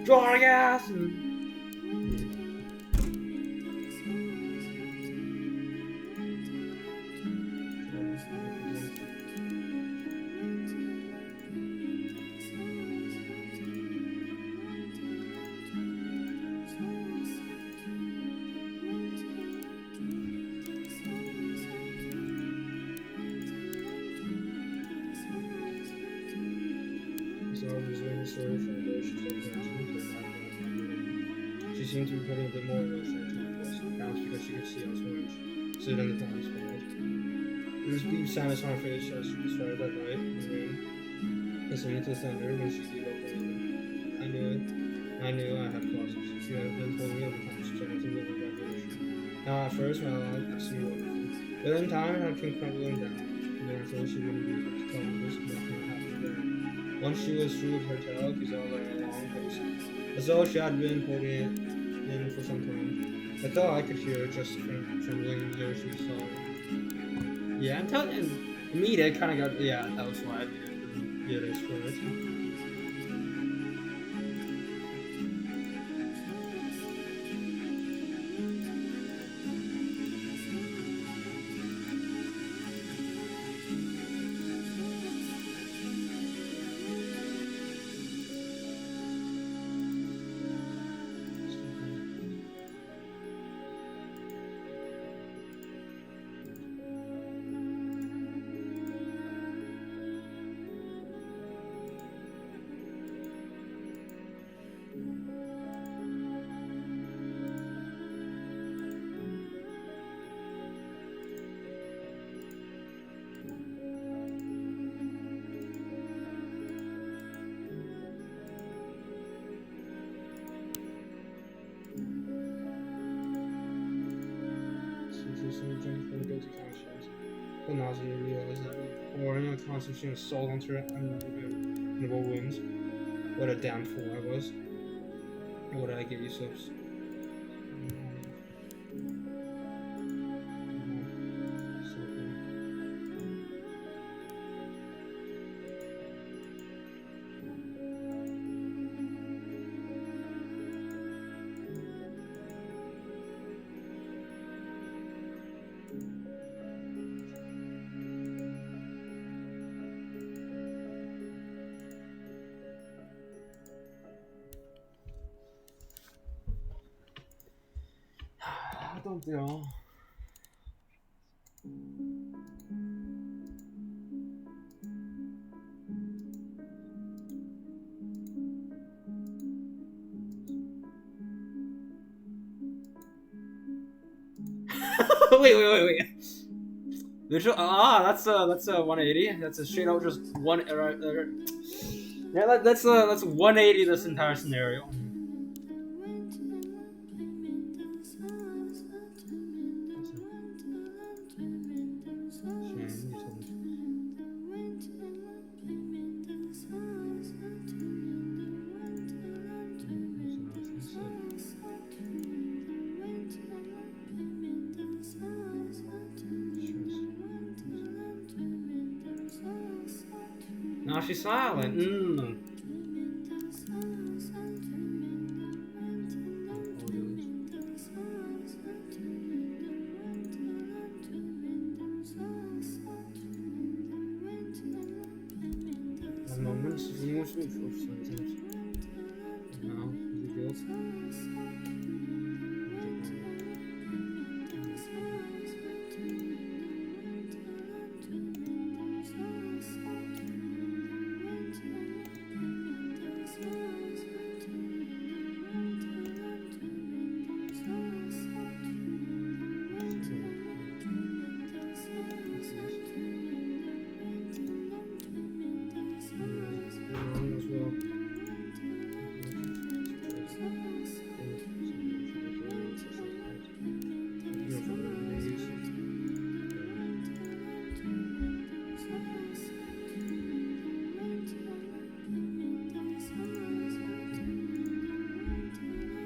Jorgas! She seemed to be putting a bit more emotion into my voice, perhaps because she could see I was going to sit in the time spotlight. There was deep sadness on her face as she described that night in the rain, listening to the thunder when she gave up her living. I knew I had causes. She had been told me over time she tried to live a revolution. Now at first my life seemed wonderful, but in time it had come crumbling down, and then I thought she wouldn't be able to tell me this about what happened there. Once she was through with her tale, Giselle lay a long pace, as though she had been holding it in for some time. I thought I could hear just a faint trembling as she was falling. Yeah, I'm telling you, me, it kind of got, yeah, that was why I did it. Yeah, that's for it. But now she realized that pouring a constant stream of salt onto her unremovable wounds. What a damn fool I was. What did I get you so? Don't know. wait. Visual, that's a 180. That's a straight out just one. Yeah, that's 180. This entire scenario. Shame. Now she's silent. Moments of emotional sometimes. Now, the guilt.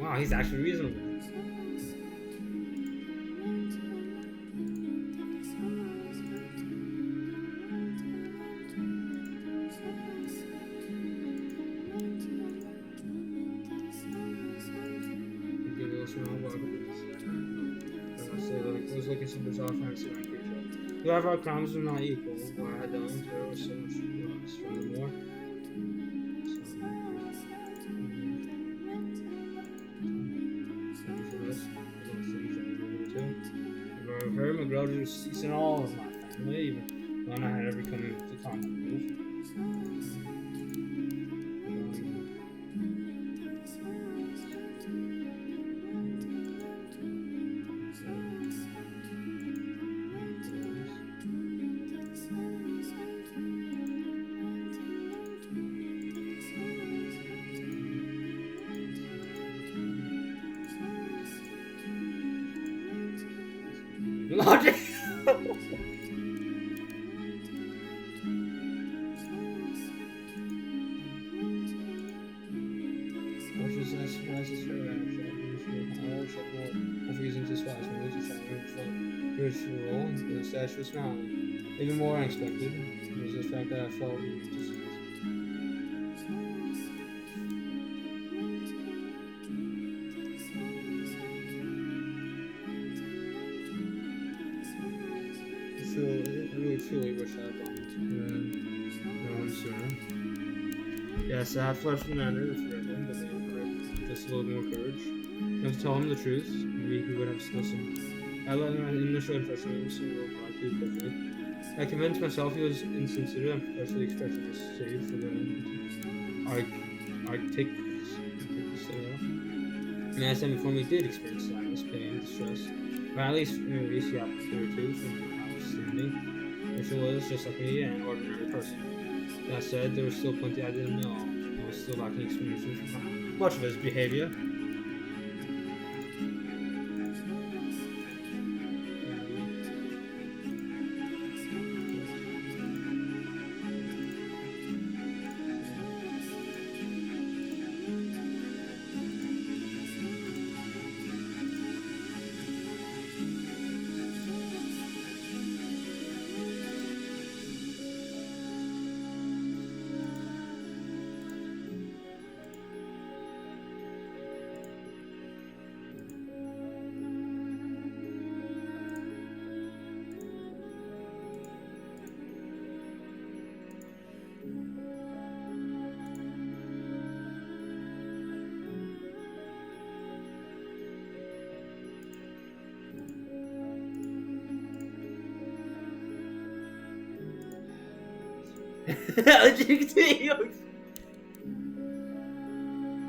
Wow, he's actually reasonable. Give a little smile, welcome. I say, like, it was looking super soft and see my creature. We have our crimes are not equal. What I had done to her was so much worse. Furthermore, her McGraw was ceasing all of my family, even when I had ever come into contact with. Logic! Refusing to splash me to try ritual, the sash was smiling. Even more unexpected was the fact that I felt disease. I really truly wish I had gone sooner. Yes, I have fled from the manor for everyone, but they had just a little more courage. And to tell him the truth, maybe he would have listened. I let him initial impression of him, so he replied too quickly. I convinced myself he was insensitive and perpetually expressing his save for the Arctic and as time before we did experience sadness, pain, distress, or at least release the opportunity from understanding. If it was just like me, an ordinary person. That said, there was still plenty I didn't know. I was still lacking experience with much of his behavior.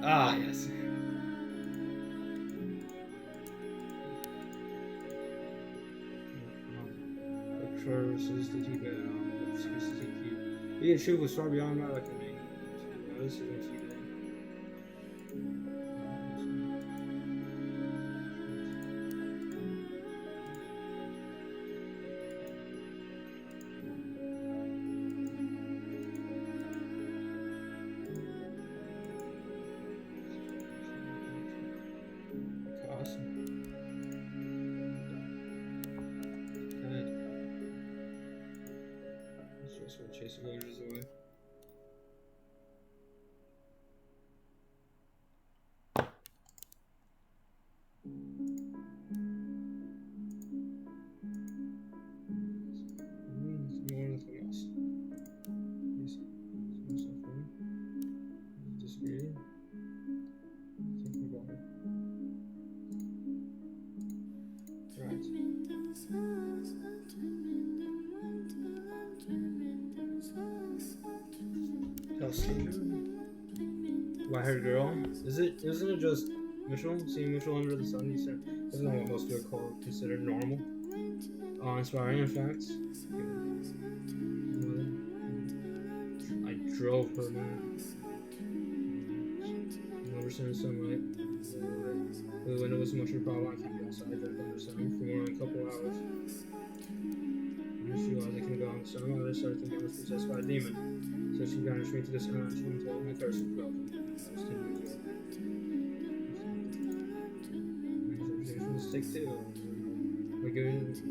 Ah, yes. The curses that he bear on, the excuses he keep. The truth was far beyond my reckoning. This is what he did. Awesome. Good. Let's just chase the villagers away. White-haired girl. Isn't it just Mitchell? Seeing Mitchell under the sun, isn't what most people consider normal. Inspiring, in fact. I drove her mad. Never seen sunlight. The window was much of a problem. I can't be outside drinking under the sun for more than a couple hours. I just realized I can go on the sun. I started thinking I was possessed by a demon. So she banished me to this island. She went to my curse and broken. I was 10 years old. Mistake too. We're good.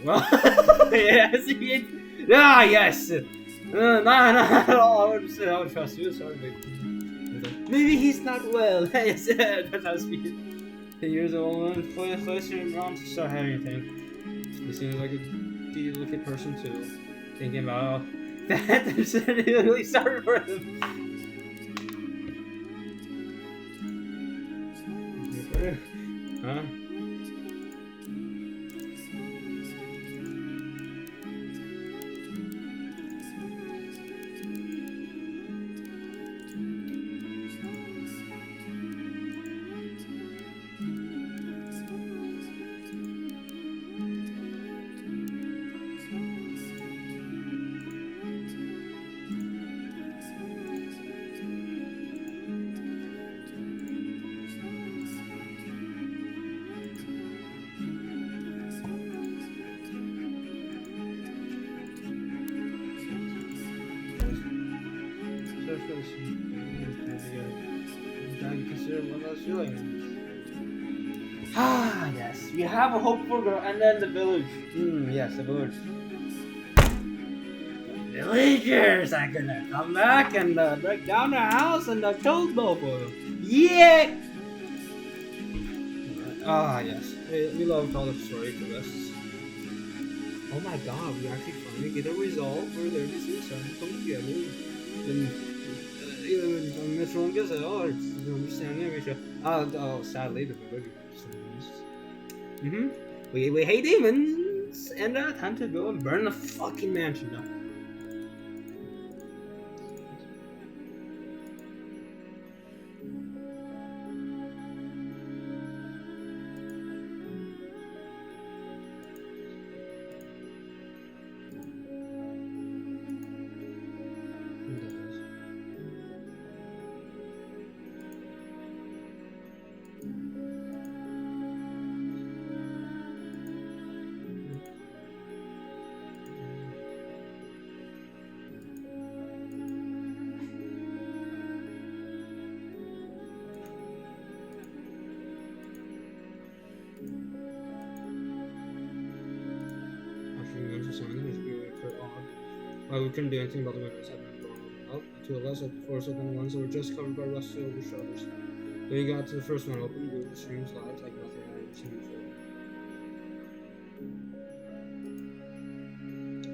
Well, yes, yes. Not at all. I would trust you. Sorry, maybe he's not well. Yes, that's how I speak. 10 years old, question mom to start having anything. He seems like a delicate person too. Thinking about all that, I'm really sorry for him. Huh? Ah, yes. We have a hopeful girl, and then the village. Yes, the village. The villagers are gonna come back and break down their house and kill both of them. Yeah! Ah, yes. We love all the story for this. Oh my god, we actually finally get a resolve for their disease and come together. And Mitchell and Gazelle are understanding each other. Oh, sadly, the village we hate demons and time to go and burn the fucking mansion down. While we couldn't do anything about the windows had been blown out, the two of us opened the floors open the ones that were just covered by rusty over shutters. When we got to the first one open, the room streams light like nothing I had ever seen before.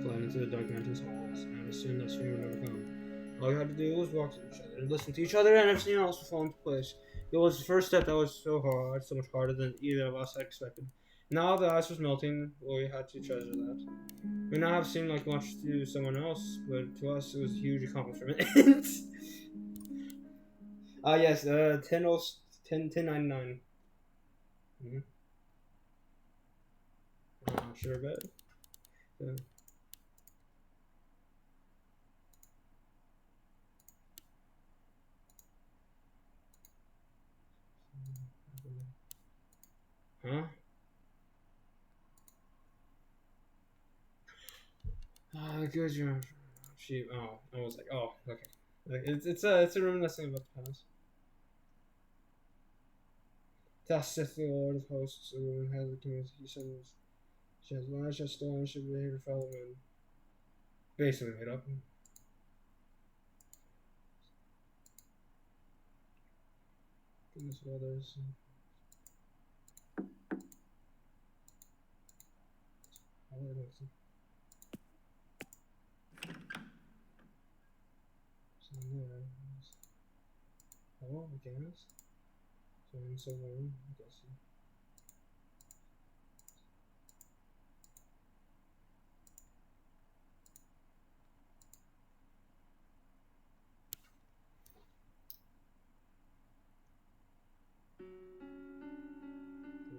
Flying into the dark mansion's halls, and as soon as we would never come. All we had to do was walk to each other and listen to each other, and everything else would fall into place. It was the first step that was so hard, so much harder than either of us had expected. Now the ice was melting, well, we had to treasure that. May not have seemed like much to someone else, but to us it was a huge accomplishment. Yes, 1099. Mm-hmm. Sure, bet. So, huh? Good job. She. Oh, I was like, oh, okay. Like, it's a reminiscing about the past. Thus saith the Lord of hosts, a woman has a king. He sends. She has lies, she has stolen, she behaved her fellow men. Basically made up. Goodness of others. I don't know. Oh, I guess. So I'm so long, I guess.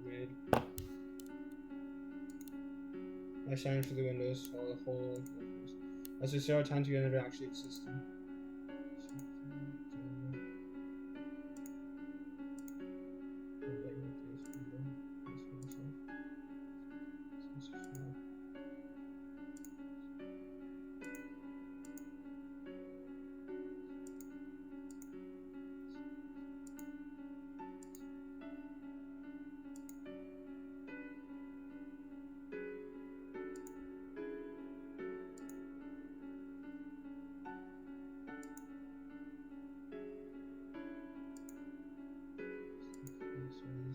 Made. I shine through the windows, all the whole darkness. As we saw our time together actually existed.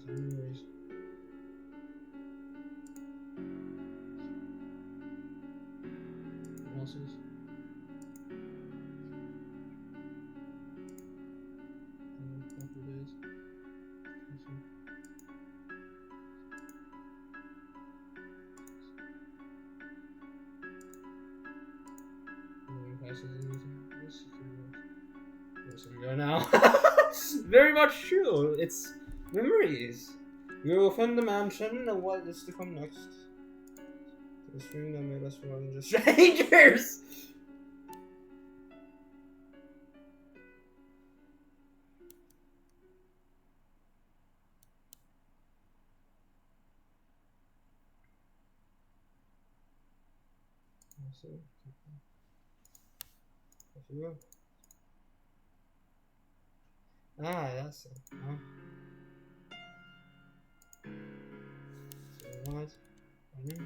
Anyways. Losses. After days. Go now. Very much true. It's memories. You will find the mansion and what is to come next. The stream that made us more than just strangers. That's it. Huh? So what? Here.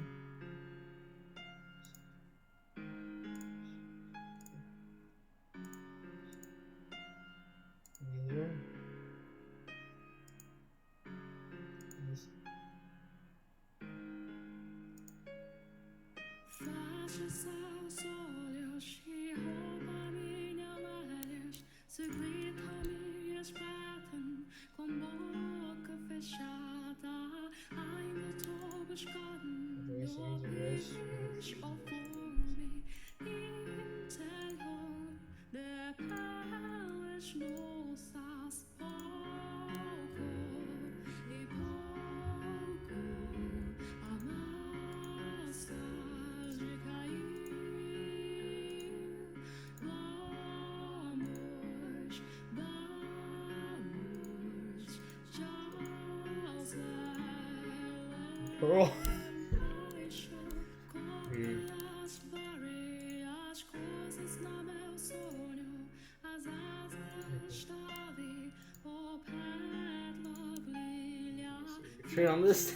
Yes. Feches aos olhos e rouba minha lábios. Secreta-me espetam com boca fechada. Ainda estou buscando luz ao fundo interior de peles nossas. Pouco e pouco amassa de cair. Pearl. Straight on this.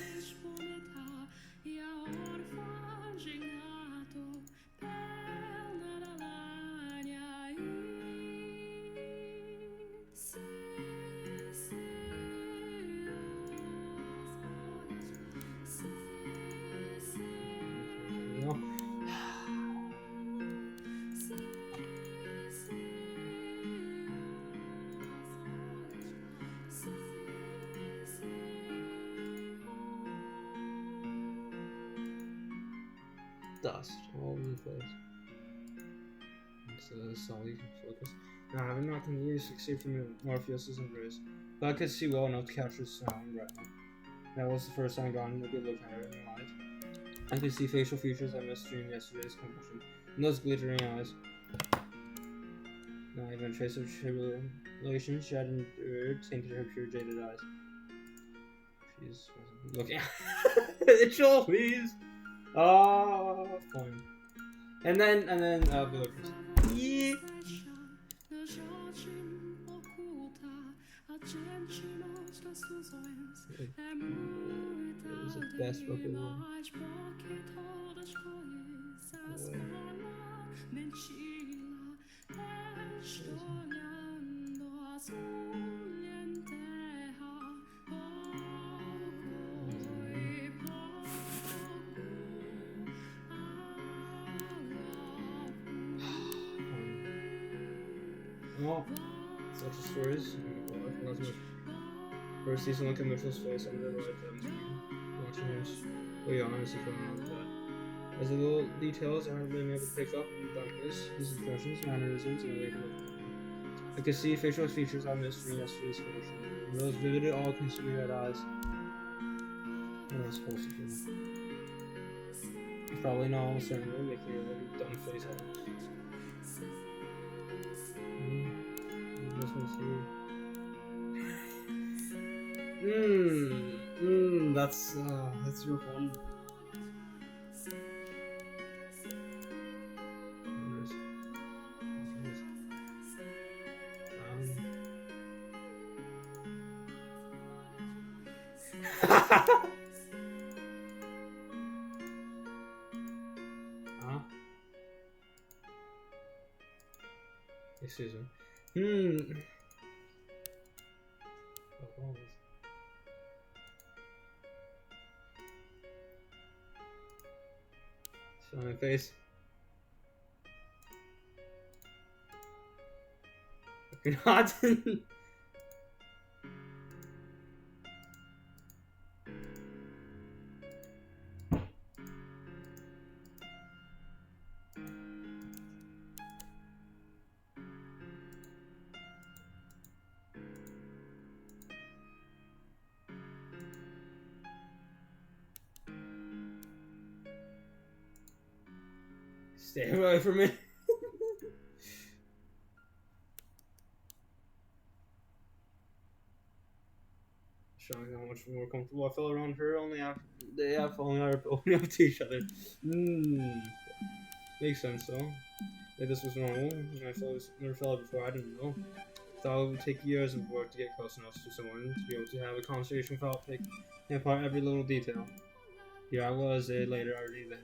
dust all over the place. It's all you can focus. Now, I'm not going to use escape from Morpheus' embrace, but I could see well enough to capture sound right now. That was the first time gone a good look at her in the light. I could see facial features I missed during yesterday's competition, and those glittering eyes. Not even a trace of tribulation she had endured tainted her pure jaded eyes. She just wasn't looking. Joel, please. Ah, fine. And then, Bill Chris. Yeah. It was the best book of the world. Oh, such a stories. Oh my god, I forgot to mention. First season, look at Mitchell's face under the light of the screen. Watching him way honestly from on the bed. As the little details I haven't been able to pick up in the darkness, his expressions, mannerisms, and the way he looked at me. I could see facial features I missed from yesterday's condition. And those vivid, all-consuming red eyes. What am I supposed to feel? Probably not almost certainly making a really dumb face at him. That's real fun. Excuse me. Oh, show my face. You're not. Stay away from me. Showing how much more comfortable I felt around her only after they have falling out opening up to each other. Makes sense though. If this was normal, never felt it before, I didn't know. Thought it would take years of work to get close enough to someone to be able to have a conversation without picking apart every little detail. Here I was, later already there.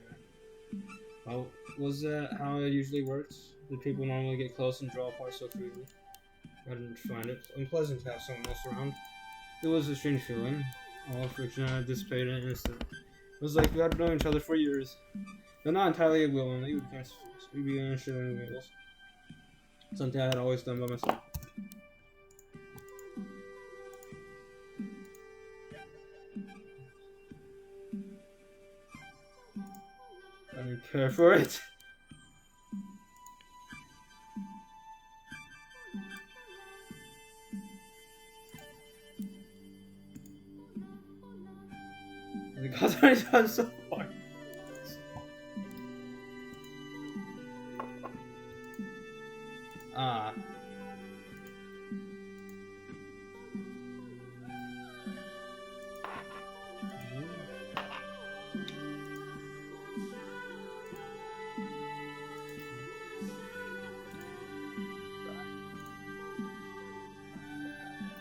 Well, was that how it usually works? Did people normally get close and draw apart so freely? I didn't find it unpleasant to have someone else around. It was a strange feeling. All friction had dissipated in an instant. It was like we had known each other for years. But not entirely willingly, we began sharing meals. Something I had always done by myself. I didn't care for it. The gods already done so far.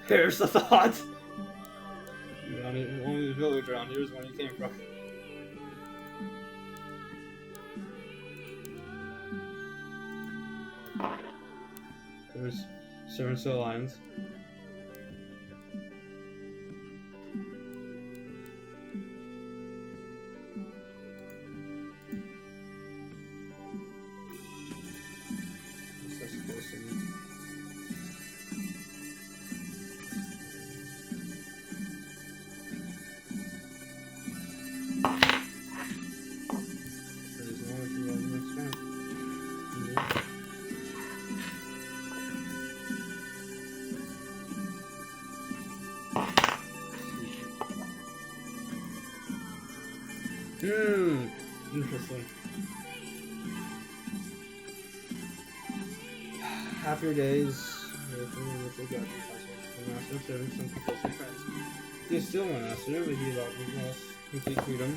Here's the thought. Only the village around here is where you came from. There's servants to the lions. What's that supposed to mean? Interesting. Happier days. Master serving some compulsive friends. He was still my master, but he allowed me lost complete freedom.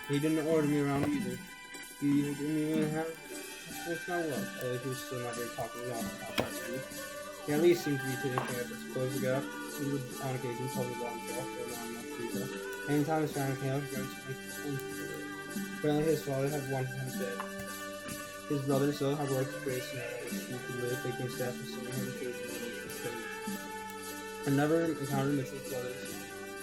He didn't order me around either. He didn't even have with my love, although he was still not very popular outside of me. He at least seemed to be taking care of us. Close the gap. He would on occasion tell me about himself, but not enough to do so. Anytime his family came up, he was apparently his father had one him dead. His brothers, though, had worked to create a scenario in which he could live, taking steps and sending him to his I never encountered Mitchell's brothers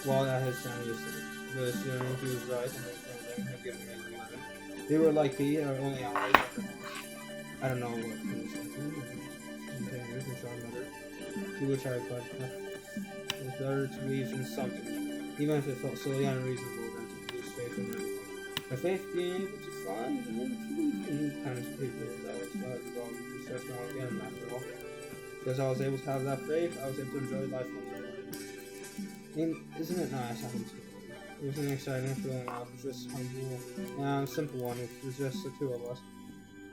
while at his family estate, but assuming he was right and one of them had given me the letter. They were like he, our only allies at the house. I don't know what he was thinking. To which I replied, it was better to believe in something, even if it felt silly and unreasonable, than to lose faith in everything. My faith being able to find and influence new kinds of people that was not involved in research now again after all. Because I was able to have that faith, I was able to enjoy life once again. I mean, isn't it nice having to? It was an exciting feeling. I was just humble and a simple one. It was just the two of us.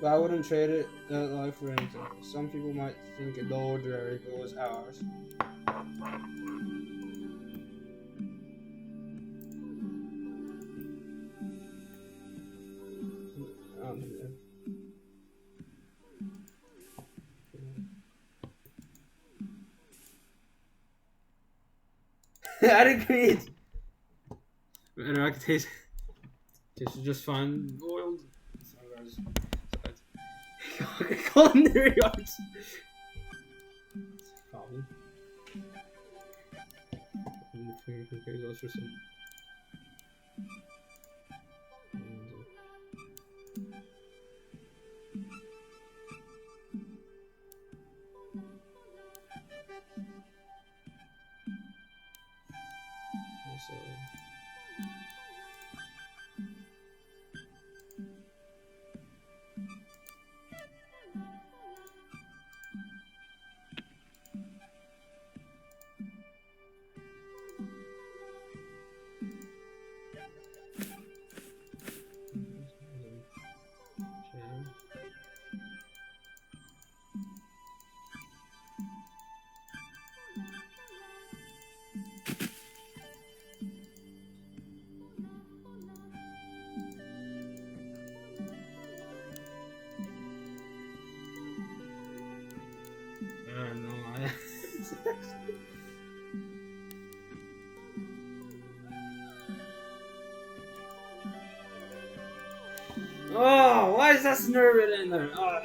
But I wouldn't trade that life for anything. Some people might think it dull or dreary, but it was ours. I agree. And I could taste. Tastes just fine. Boiled. Culinary arts. Coffee. Okay, those for some. Also. No, oh, why is that snurring in there? Oh,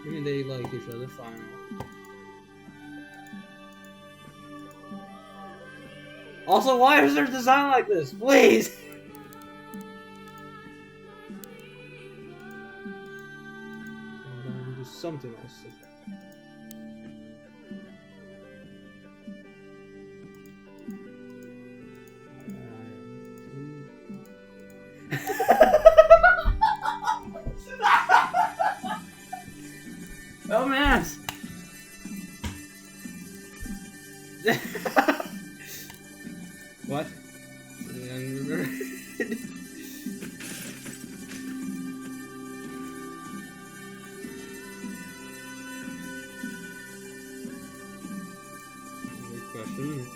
maybe they like each other fine. Also, why is their design like this? Please! Do something else. Oh man! What? Question.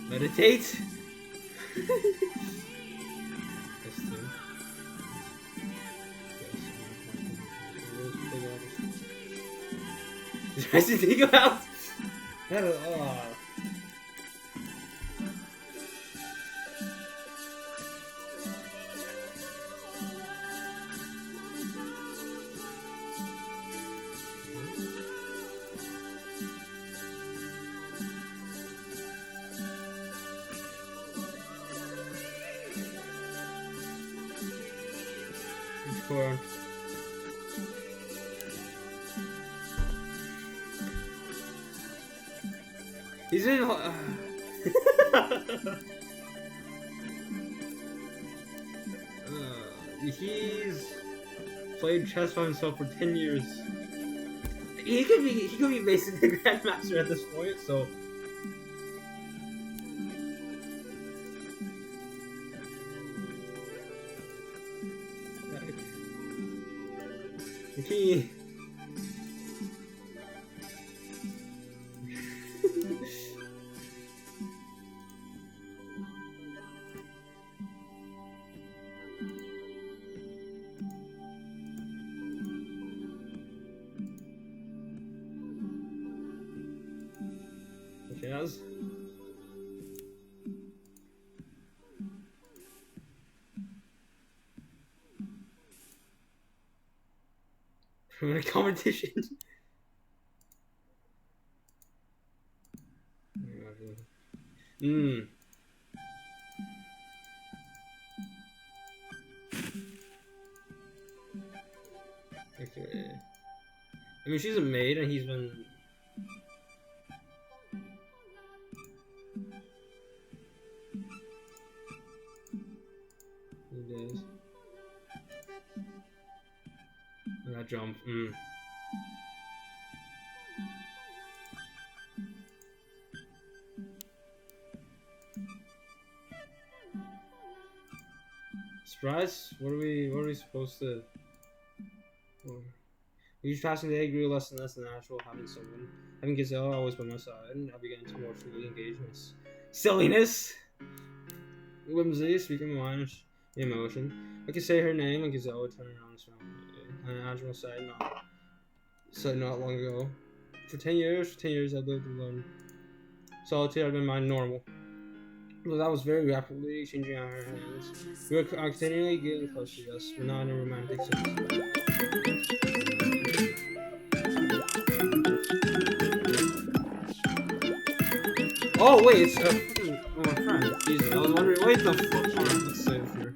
Meditate? Tries to think about that. Corn. He's in. He's played chess by himself for 10 years. he could be basically the Grandmaster at this point, so he has. In a competition. Hmm. Okay. I mean, she's a maid, and he's been. He does. That jump. Hmm. Surprise? What are we supposed to? Each passing day grew less and less natural. Having Gazelle always by my side, and I began to more freely engage in this silliness, whimsy, speaking my mind, emotion. I could say her name, and Gazelle would turn around and smile. And Admiral said not long ago. For 10 years, I lived alone. Solitude had been my normal. But that was very rapidly changing out her hands. We were continually getting closer, yes, but not in a romantic sense. Oh wait, it's my friend. Jesus, I was wondering. Wait the fuck. Alright, let's save here.